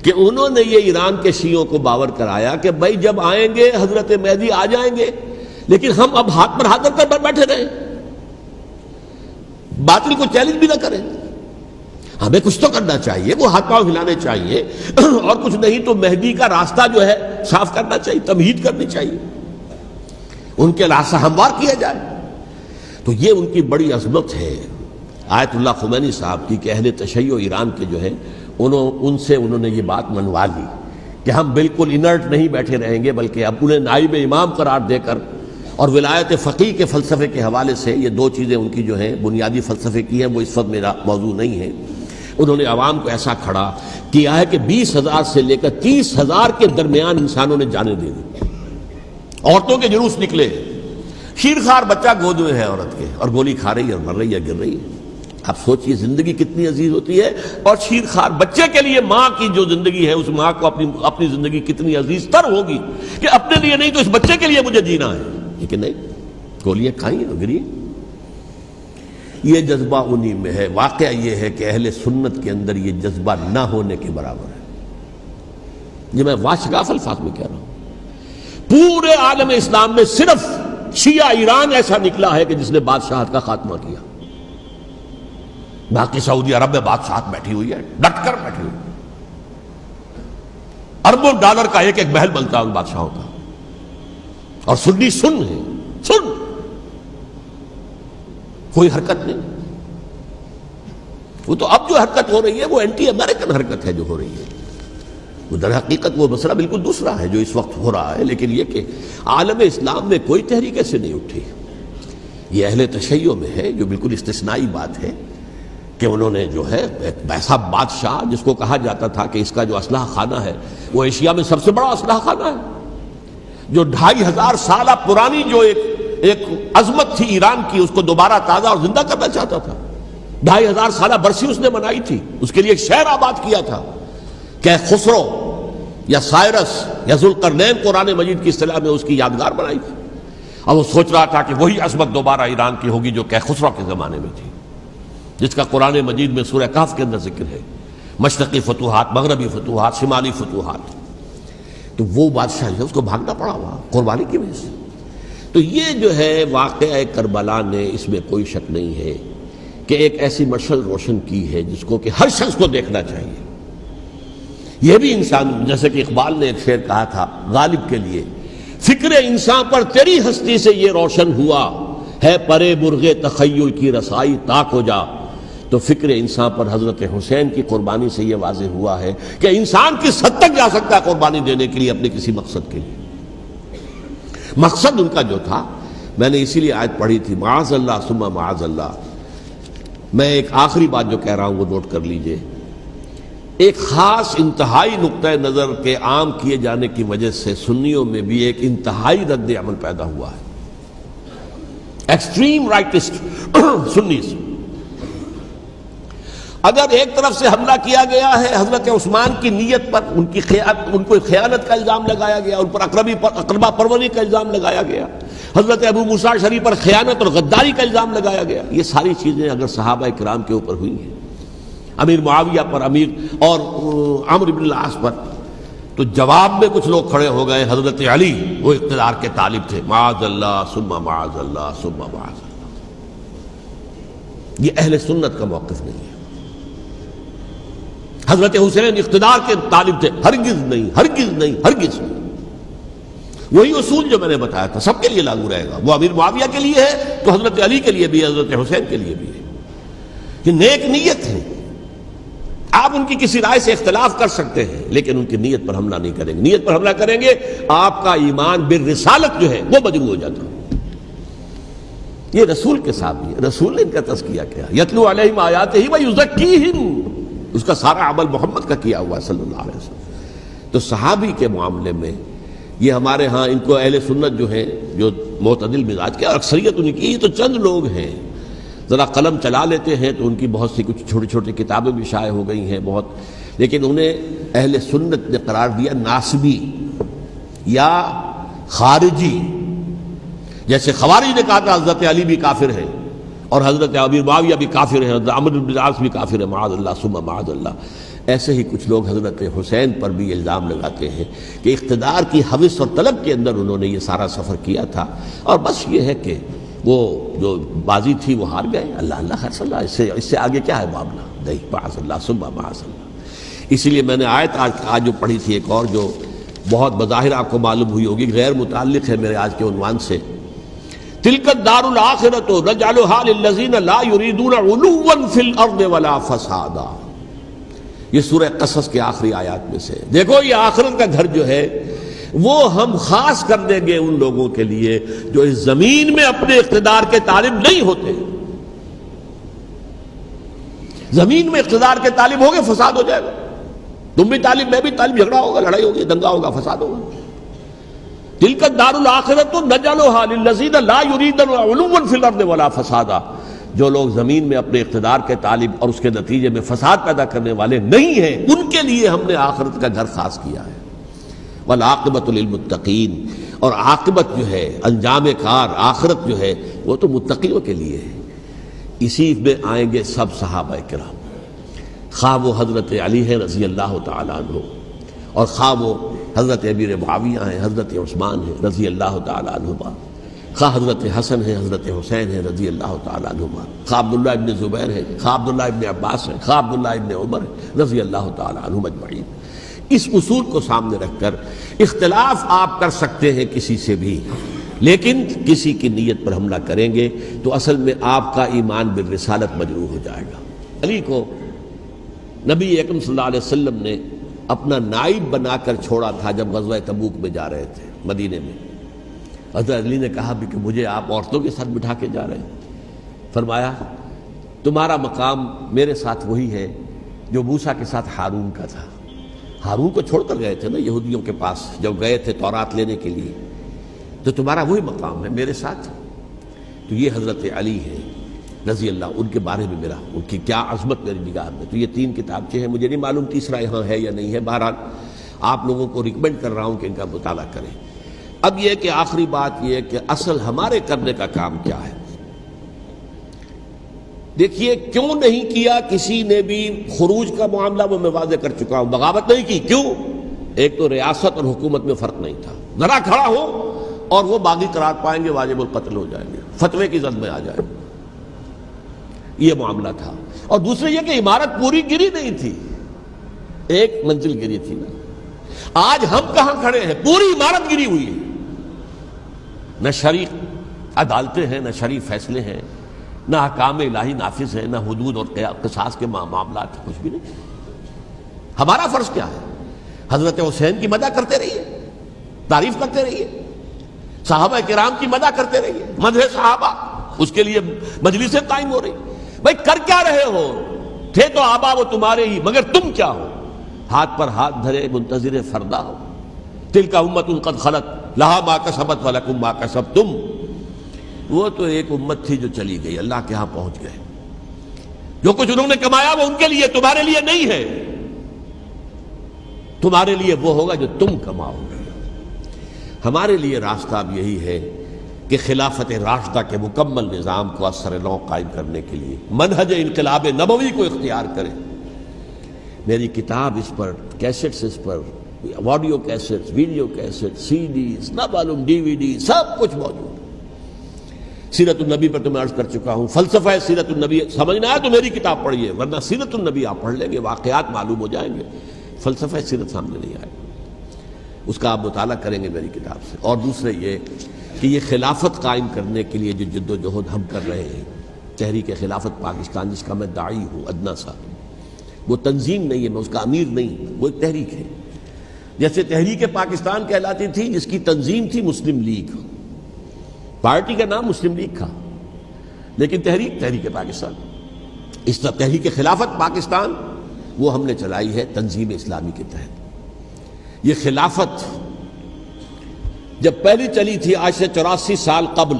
کہ انہوں نے یہ ایران کے شیعوں کو باور کرایا کہ بھائی جب آئیں گے حضرت مہدی آ جائیں گے، لیکن ہم اب ہاتھ پر ہاتھ رکھ کر بیٹھے رہیں، باطل کو چیلنج بھی نہ کریں، ہمیں کچھ تو کرنا چاہیے، وہ ہاتھ پاؤں ہلانے چاہیے، اور کچھ نہیں تو مہدی کا راستہ جو ہے صاف کرنا چاہیے، تمہید کرنی چاہیے، ان کے راستہ ہموار کیا جائے۔ تو یہ ان کی بڑی عظمت ہے آیت اللہ خمینی صاحب کی کہ اہل تشیع ایران کے جو ہے ان سے انہوں نے یہ بات منوا لی کہ ہم بالکل انرٹ نہیں بیٹھے رہیں گے، بلکہ اب انہیں نائب امام قرار دے کر اور ولایت فقیہ کے فلسفے کے حوالے سے یہ دو چیزیں ان کی جو ہیں بنیادی فلسفے کی ہیں، وہ اس وقت میرا موضوع نہیں ہے۔ انہوں نے عوام کو ایسا کھڑا کیا ہے کہ 20,000 سے لے کر 30,000 کے درمیان انسانوں نے جانیں دے دی، عورتوں کے جلوس نکلے، شیرخوار بچہ گود میں ہے عورت کے اور گولی کھا رہی ہے اور مر رہی ہے، گر رہی ہے۔ آپ سوچئے زندگی کتنی عزیز ہوتی ہے، اور شیرخوار بچے کے لیے ماں کی جو زندگی ہے، اس ماں کو اپنی زندگی کتنی عزیز تر ہوگی کہ اپنے لیے نہیں تو اس بچے کے لیے مجھے جینا ہے، لیکن نہیں، گولیاں کھائیں اور گری۔ یہ جذبہ انہی میں ہے۔ واقعہ یہ ہے کہ اہل سنت کے اندر یہ جذبہ نہ ہونے کے برابر ہے۔ یہ میں واشگاف الفاظ میں کہہ رہا ہوں۔ پورے عالم اسلام میں صرف شیعہ ایران ایسا نکلا ہے کہ جس نے بادشاہت کا خاتمہ کیا، باقی سعودی عرب میں بادشاہت بیٹھی ہوئی ہے، ڈٹ کر بیٹھی ہوئی، اربوں ڈالر کا ایک ایک محل بنتا ہے ان بادشاہوں کا، اور سنی سن ہے، سن، کوئی حرکت نہیں۔ وہ تو اب جو حرکت ہو رہی ہے وہ اینٹی امریکن حرکت ہے جو ہو رہی ہے، وہ در حقیقت وہ مسئلہ بالکل دوسرا ہے جو اس وقت ہو رہا ہے، لیکن یہ کہ عالم اسلام میں کوئی تحریک ایسے نہیں اٹھی۔ یہ اہل تشیع میں ہے، جو بالکل استثنائی بات ہے کہ انہوں نے جو ہے ایک ایسا بادشاہ جس کو کہا جاتا تھا کہ اس کا جو اسلحہ خانہ ہے وہ ایشیا میں سب سے بڑا اسلحہ خانہ ہے، جو 2500 سالہ پرانی جو ایک عظمت تھی ایران کی، اس کو دوبارہ تازہ اور زندہ کرنا چاہتا تھا۔ 2500 سالہ برسی اس نے منائی تھی، اس کے لیے ایک شہر آباد کیا تھا کہ خسرو یا سائرس یا ذوالقرنین قرآن مجید کی اصطلاح میں اس کی یادگار بنائی تھی، اور وہ سوچ رہا تھا کہ وہی عظمت دوبارہ ایران کی ہوگی جو کہ خسرو کے زمانے میں تھی، جس کا قرآن مجید میں سورہ کہف کے اندر ذکر ہے، مشرقی فتوحات، مغربی فتوحات، شمالی فتوحات۔ تو وہ بادشاہ ہے، اس کو بھاگنا پڑا وہاں قربانی کی وجہ سے۔ تو یہ جو ہے واقعہ کربلا نے، اس میں کوئی شک نہیں ہے کہ ایک ایسی مشعل روشن کی ہے جس کو کہ ہر شخص کو دیکھنا چاہیے۔ یہ بھی انسان، جیسے کہ اقبال نے ایک شعر کہا تھا غالب کے لیے، فکر انسان پر تیری ہستی سے یہ روشن ہوا ہے، پرے مرغ تخیل کی رسائی تاک ہو جا۔ تو فکر انسان پر حضرت حسین کی قربانی سے یہ واضح ہوا ہے کہ انسان کس حد تک جا سکتا ہے قربانی دینے کے لیے اپنے کسی مقصد کے لیے۔ مقصد ان کا جو تھا، میں نے اسی لیے آیت پڑھی تھی، معاذ اللہ ثم معاذ اللہ۔ میں ایک آخری بات جو کہہ رہا ہوں وہ نوٹ کر لیجئے۔ ایک خاص انتہائی نقطۂ نظر کے عام کیے جانے کی وجہ سے سنیوں میں بھی ایک انتہائی رد عمل پیدا ہوا ہے، ایکسٹریم رائٹسٹ سنیز۔ اگر ایک طرف سے حملہ کیا گیا ہے حضرت عثمان کی نیت پر، ان کو خیانت کا الزام لگایا گیا، ان پر اقربا پروری کا الزام لگایا گیا، حضرت ابو موسیٰ شریف پر خیانت اور غداری کا الزام لگایا گیا، یہ ساری چیزیں اگر صحابہ کرام کے اوپر ہوئی ہیں، امیر معاویہ پر، امیر اور عمرو بن العاص پر، تو جواب میں کچھ لوگ کھڑے ہو گئے، حضرت علی وہ اقتدار کے طالب تھے، معاذ اللہ ثم معاذ اللہ ثم معاذ اللہ۔ یہ اہل سنت کا موقف نہیں ہے۔ حضرت حسین اقتدار کے طالب تھے، ہرگز نہیں، ہرگز نہیں، ہرگز نہیں۔ وہی اصول جو میں نے بتایا تھا سب کے لیے لاگو رہے گا، وہ امیر معاویہ کے لیے ہے تو حضرت علی کے لیے بھی ہے، حضرت حسین کے لیے بھی ہے۔ کہ نیک نیت ہے، آپ ان کی کسی رائے سے اختلاف کر سکتے ہیں لیکن ان کی نیت پر حملہ نہیں کریں گے۔ نیت پر حملہ کریں گے آپ کا ایمان بالرسالت جو ہے وہ مجروح ہو جاتا ہے۔ یہ رسول کے ساتھ بھی ہے، رسول نے ان کا تزکیہ کیا، یتلو علیہم آیاتہ ویزکیہم، اس کا سارا عمل محمد کا کیا ہوا ہے صلی اللہ علیہ وسلم۔ تو صحابی کے معاملے میں یہ ہمارے ہاں ان کو اہل سنت جو ہیں، جو معتدل مزاج کے، اکثریت ان کی، یہ تو چند لوگ ہیں، ذرا قلم چلا لیتے ہیں تو ان کی بہت سی کچھ چھوٹی چھوٹی کتابیں بھی شائع ہو گئی ہیں بہت، لیکن انہیں اہل سنت نے قرار دیا ناسبی یا خارجی۔ جیسے خوارج نے کہا تھا حضرت علی بھی کافر ہیں اور حضرت ابی معاویہ بھی کافر ہیں، حضرت عمرو بن العاص بھی کافر ہیں، معاذ اللہ ثم معاذ اللہ۔ ایسے ہی کچھ لوگ حضرت حسین پر بھی الزام لگاتے ہیں کہ اقتدار کی ہوس اور طلب کے اندر انہوں نے یہ سارا سفر کیا تھا، اور بس یہ ہے کہ وہ جو بازی تھی وہ ہار گئے، اللہ اللہ خیر صلی اللہ، اس سے آگے کیا ہے معاملہ، نہیں، معاذ اللہ ثم معاذ اللہ۔ اسی لیے میں نے آیت آج جو پڑھی تھی ایک اور جو بہت بظاہر آپ کو معلوم ہوئی ہوگی، غیر متعلق ہے میرے آج کے عنوان سے، تلک الدار الآخرۃ نجعلھا للذین لا یریدون علوا فی الارض ولا فسادا۔ یہ سورہ قصص کے آخری آیات میں سے، دیکھو یہ آخرت کا گھر جو ہے وہ ہم خاص کر دیں گے ان لوگوں کے لیے جو اس زمین میں اپنے اقتدار کے طالب نہیں ہوتے. زمین میں اقتدار کے طالب ہوگے فساد ہو جائے گا. تم بھی طالب میں بھی طالب، جھگڑا ہوگا، لڑائی ہوگی، دنگا ہوگا، فساد ہوگا. تلک الدار الآخرۃ نجعلھا للذین لا یریدون علوا فی الارض ولا فسادا. جو لوگ زمین میں اپنے اقتدار کے طالب اور اس کے نتیجے میں فساد پیدا کرنے والے نہیں ہیں، ان کے لیے ہم نے آخرت کا گھر خاص کیا ہے. والعاقبۃ للمتقین، اور عاقبت جو ہے، انجام کار، آخرت جو ہے وہ تو متقیوں کے لیے ہے. اسی میں آئیں گے سب صحابہ کرام، خواہ وہ حضرت علی ہے رضی اللہ تعالیٰ عنہ، اور خواہ وہ حضرت امیر معاویہ ہیں، حضرت عثمان ہیں رضی اللہ تعالیٰ عنہما، خواہ حضرت حسن ہیں، حضرت حسین ہیں رضی اللہ تعالیٰ عنہما، خواہ عبداللہ ابن زبیر ہیں، خواہ عبداللہ ابن عباس ہیں، خواہ عبداللہ ابن عمر ہیں رضی اللہ تعالیٰ عنہم اجمعین. اس اصول کو سامنے رکھ کر اختلاف آپ کر سکتے ہیں کسی سے بھی، لیکن کسی کی نیت پر حملہ کریں گے تو اصل میں آپ کا ایمان بالرسالت مجروح ہو جائے گا. علی کو نبی اکرم صلی اللہ علیہ وسلم نے اپنا نائب بنا کر چھوڑا تھا جب غزوہ تبوک میں جا رہے تھے مدینے میں. حضرت علی نے کہا بھی کہ مجھے آپ عورتوں کے ساتھ بٹھا کے جا رہے ہیں. فرمایا تمہارا مقام میرے ساتھ وہی ہے جو موسیٰ کے ساتھ ہارون کا تھا. ہارون کو چھوڑ کر گئے تھے نا یہودیوں کے پاس جب گئے تھے تورات لینے کے لیے، تو تمہارا وہی مقام ہے میرے ساتھ. تو یہ حضرت علی ہے رضی اللہ، ان کے بارے میں میرا، ان کی کیا عظمت میری نگاہ میں. تو یہ 3 کتابچے ہیں، مجھے نہیں معلوم تیسرا یہاں ہے یا نہیں ہے. بہرحال آپ لوگوں کو ریکمینڈ کر رہا ہوں کہ ان کا مطالعہ کریں. اب یہ کہ آخری بات یہ کہ اصل ہمارے کرنے کا کام کیا ہے. دیکھیے کیوں نہیں کیا کسی نے بھی خروج کا معاملہ، وہ میں واضح کر چکا ہوں. بغاوت نہیں کی، کیوں؟ ایک تو ریاست اور حکومت میں فرق نہیں تھا. ذرا کھڑا ہو اور وہ باغی قرار پائیں گے، واجب القتل ہو جائیں گے، فتوے کی زد میں آ جائیں گے. یہ معاملہ تھا. اور دوسرے یہ کہ عمارت پوری گری نہیں تھی، ایک منزل گری تھی نا. آج ہم کہاں کھڑے ہیں؟ پوری عمارت گری ہوئی ہے. نہ شرعی عدالتیں ہیں، نہ شرعی فیصلے ہیں، نہ احکام الہی نافذ ہیں، نہ حدود اور قصاص کے معاملات، کچھ بھی نہیں. ہمارا فرض کیا ہے؟ حضرت حسین کی مدح کرتے رہیے، تعریف کرتے رہیے، صحابہ کرام کی مدح کرتے رہیے، مدح صحابہ، اس کے لیے مجلسیں قائم ہو رہی. بھائی کر کیا رہے ہو؟ تھے تو آبا وہ تمہارے ہی، مگر تم کیا ہو؟ ہاتھ پر ہاتھ دھرے منتظر فردا ہو. تلک امۃ قد خلت لہا ما کسبت ولکم ما کسبتم. وہ تو ایک امت تھی جو چلی گئی، اللہ کے ہاں پہنچ گئے. جو کچھ انہوں نے کمایا وہ ان کے لیے، تمہارے لیے نہیں ہے. تمہارے لیے وہ ہوگا جو تم کماؤ گے. ہمارے لیے راستہ اب یہی ہے کہ خلافت راشدہ کے مکمل نظام کو اثر نو قائم کرنے کے لیے منہج انقلاب نبوی کو اختیار کریں. میری کتاب اس پر، کیسٹس اس پر، آڈیو کیسٹس، ویڈیو کیسٹس، سی ڈیز، نہ معلوم ڈی وی ڈی، سب کچھ موجود. سیرت النبی پر تو میں عرض کر چکا ہوں. فلسفہ سیرت النبی سمجھنا ہے تو میری کتاب پڑھیے، ورنہ سیرت النبی آپ پڑھ لیں گے، واقعات معلوم ہو جائیں گے، فلسفہ سیرت سامنے نہیں آئے. اس کا آپ مطالعہ کریں گے میری کتاب سے. اور دوسرے یہ کہ یہ خلافت قائم کرنے کے لیے جو جد و جہد ہم کر رہے ہیں، تحریک خلافت پاکستان جس کا میں داعی ہوں ادنا سا، وہ تنظیم نہیں ہے، میں اس کا امیر نہیں، وہ ایک تحریک ہے. جیسے تحریک پاکستان کہلاتی تھی جس کی تنظیم تھی مسلم لیگ، پارٹی کا نام مسلم لیگ تھا، لیکن تحریک پاکستان. اس طرح تحریک خلافت پاکستان وہ ہم نے چلائی ہے تنظیم اسلامی کے تحت. یہ خلافت جب پہلی چلی تھی آج سے 84 سال قبل،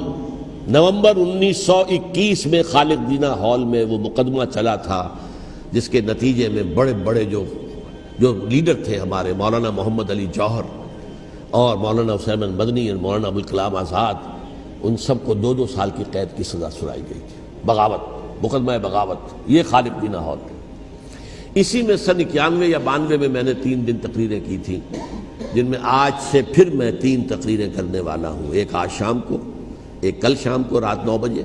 نومبر 1921 میں خالد دینہ ہال میں وہ مقدمہ چلا تھا، جس کے نتیجے میں بڑے بڑے جو لیڈر تھے ہمارے، مولانا محمد علی جوہر اور مولانا حسین مدنی اور مولانا ابوالکلام آزاد، ان سب کو 2 سال کی قید کی سزا سنائی گئی تھی. بغاوت، مقدمہ بغاوت، یہ خالد دینہ ہال. اسی میں سن 91 یا 92 میں میں نے 3 دن تقریریں کی تھیں، جن میں آج سے پھر میں 3 تقریریں کرنے والا ہوں. ایک آج شام کو، ایک کل شام کو رات 9 بجے،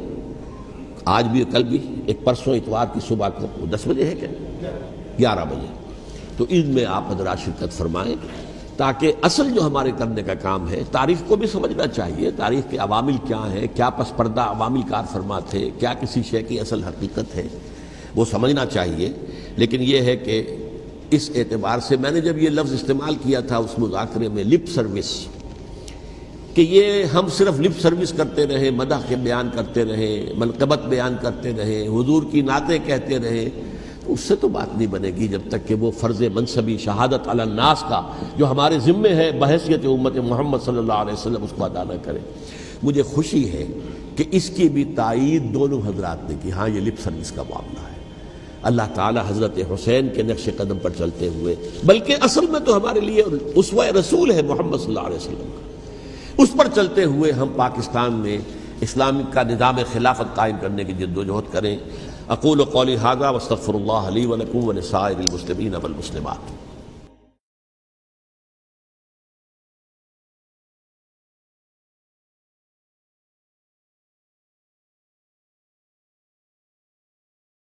آج بھی کل بھی، ایک پرسوں اتوار کی صبح کو 10 بجے ہے کیا 11 بجے. تو ان میں آپ حضرات شرکت فرمائیں تاکہ اصل جو ہمارے کرنے کا کام ہے، تاریخ کو بھی سمجھنا چاہیے، تاریخ کے عوامل کیا ہیں، کیا پس پردہ عوامل کار فرما تھے، کیا کسی شے کی اصل حقیقت ہے، وہ سمجھنا چاہیے. لیکن یہ ہے کہ اس اعتبار سے میں نے جب یہ لفظ استعمال کیا تھا اس مذاکرے میں لپ سروس، کہ یہ ہم صرف لپ سروس کرتے رہے، مدح کے بیان کرتے رہے، منقبت بیان کرتے رہے، حضور کی نعتیں کہتے رہے، تو اس سے تو بات نہیں بنے گی جب تک کہ وہ فرض منصبی شہادت علی الناس کا جو ہمارے ذمے ہے بحیثیت امت محمد صلی اللہ علیہ وسلم اس کو ادا نہ کرے۔ مجھے خوشی ہے کہ اس کی بھی تائید دونوں حضرات نے کی، ہاں یہ لپ سروس کا معاملہ ہے۔ اللہ تعالی حضرت حسین کے نقش قدم پر چلتے ہوئے، بلکہ اصل میں تو ہمارے لیے اسوہ رسول ہے محمد صلی اللہ علیہ وسلم کا، اس پر چلتے ہوئے ہم پاکستان میں اسلام کا نظام خلافت قائم کرنے کی جد و جہد کریں۔ اقول قولی ھذا واستغفر اللہ لی ولکم ولسائر المسلمین والمسلمات۔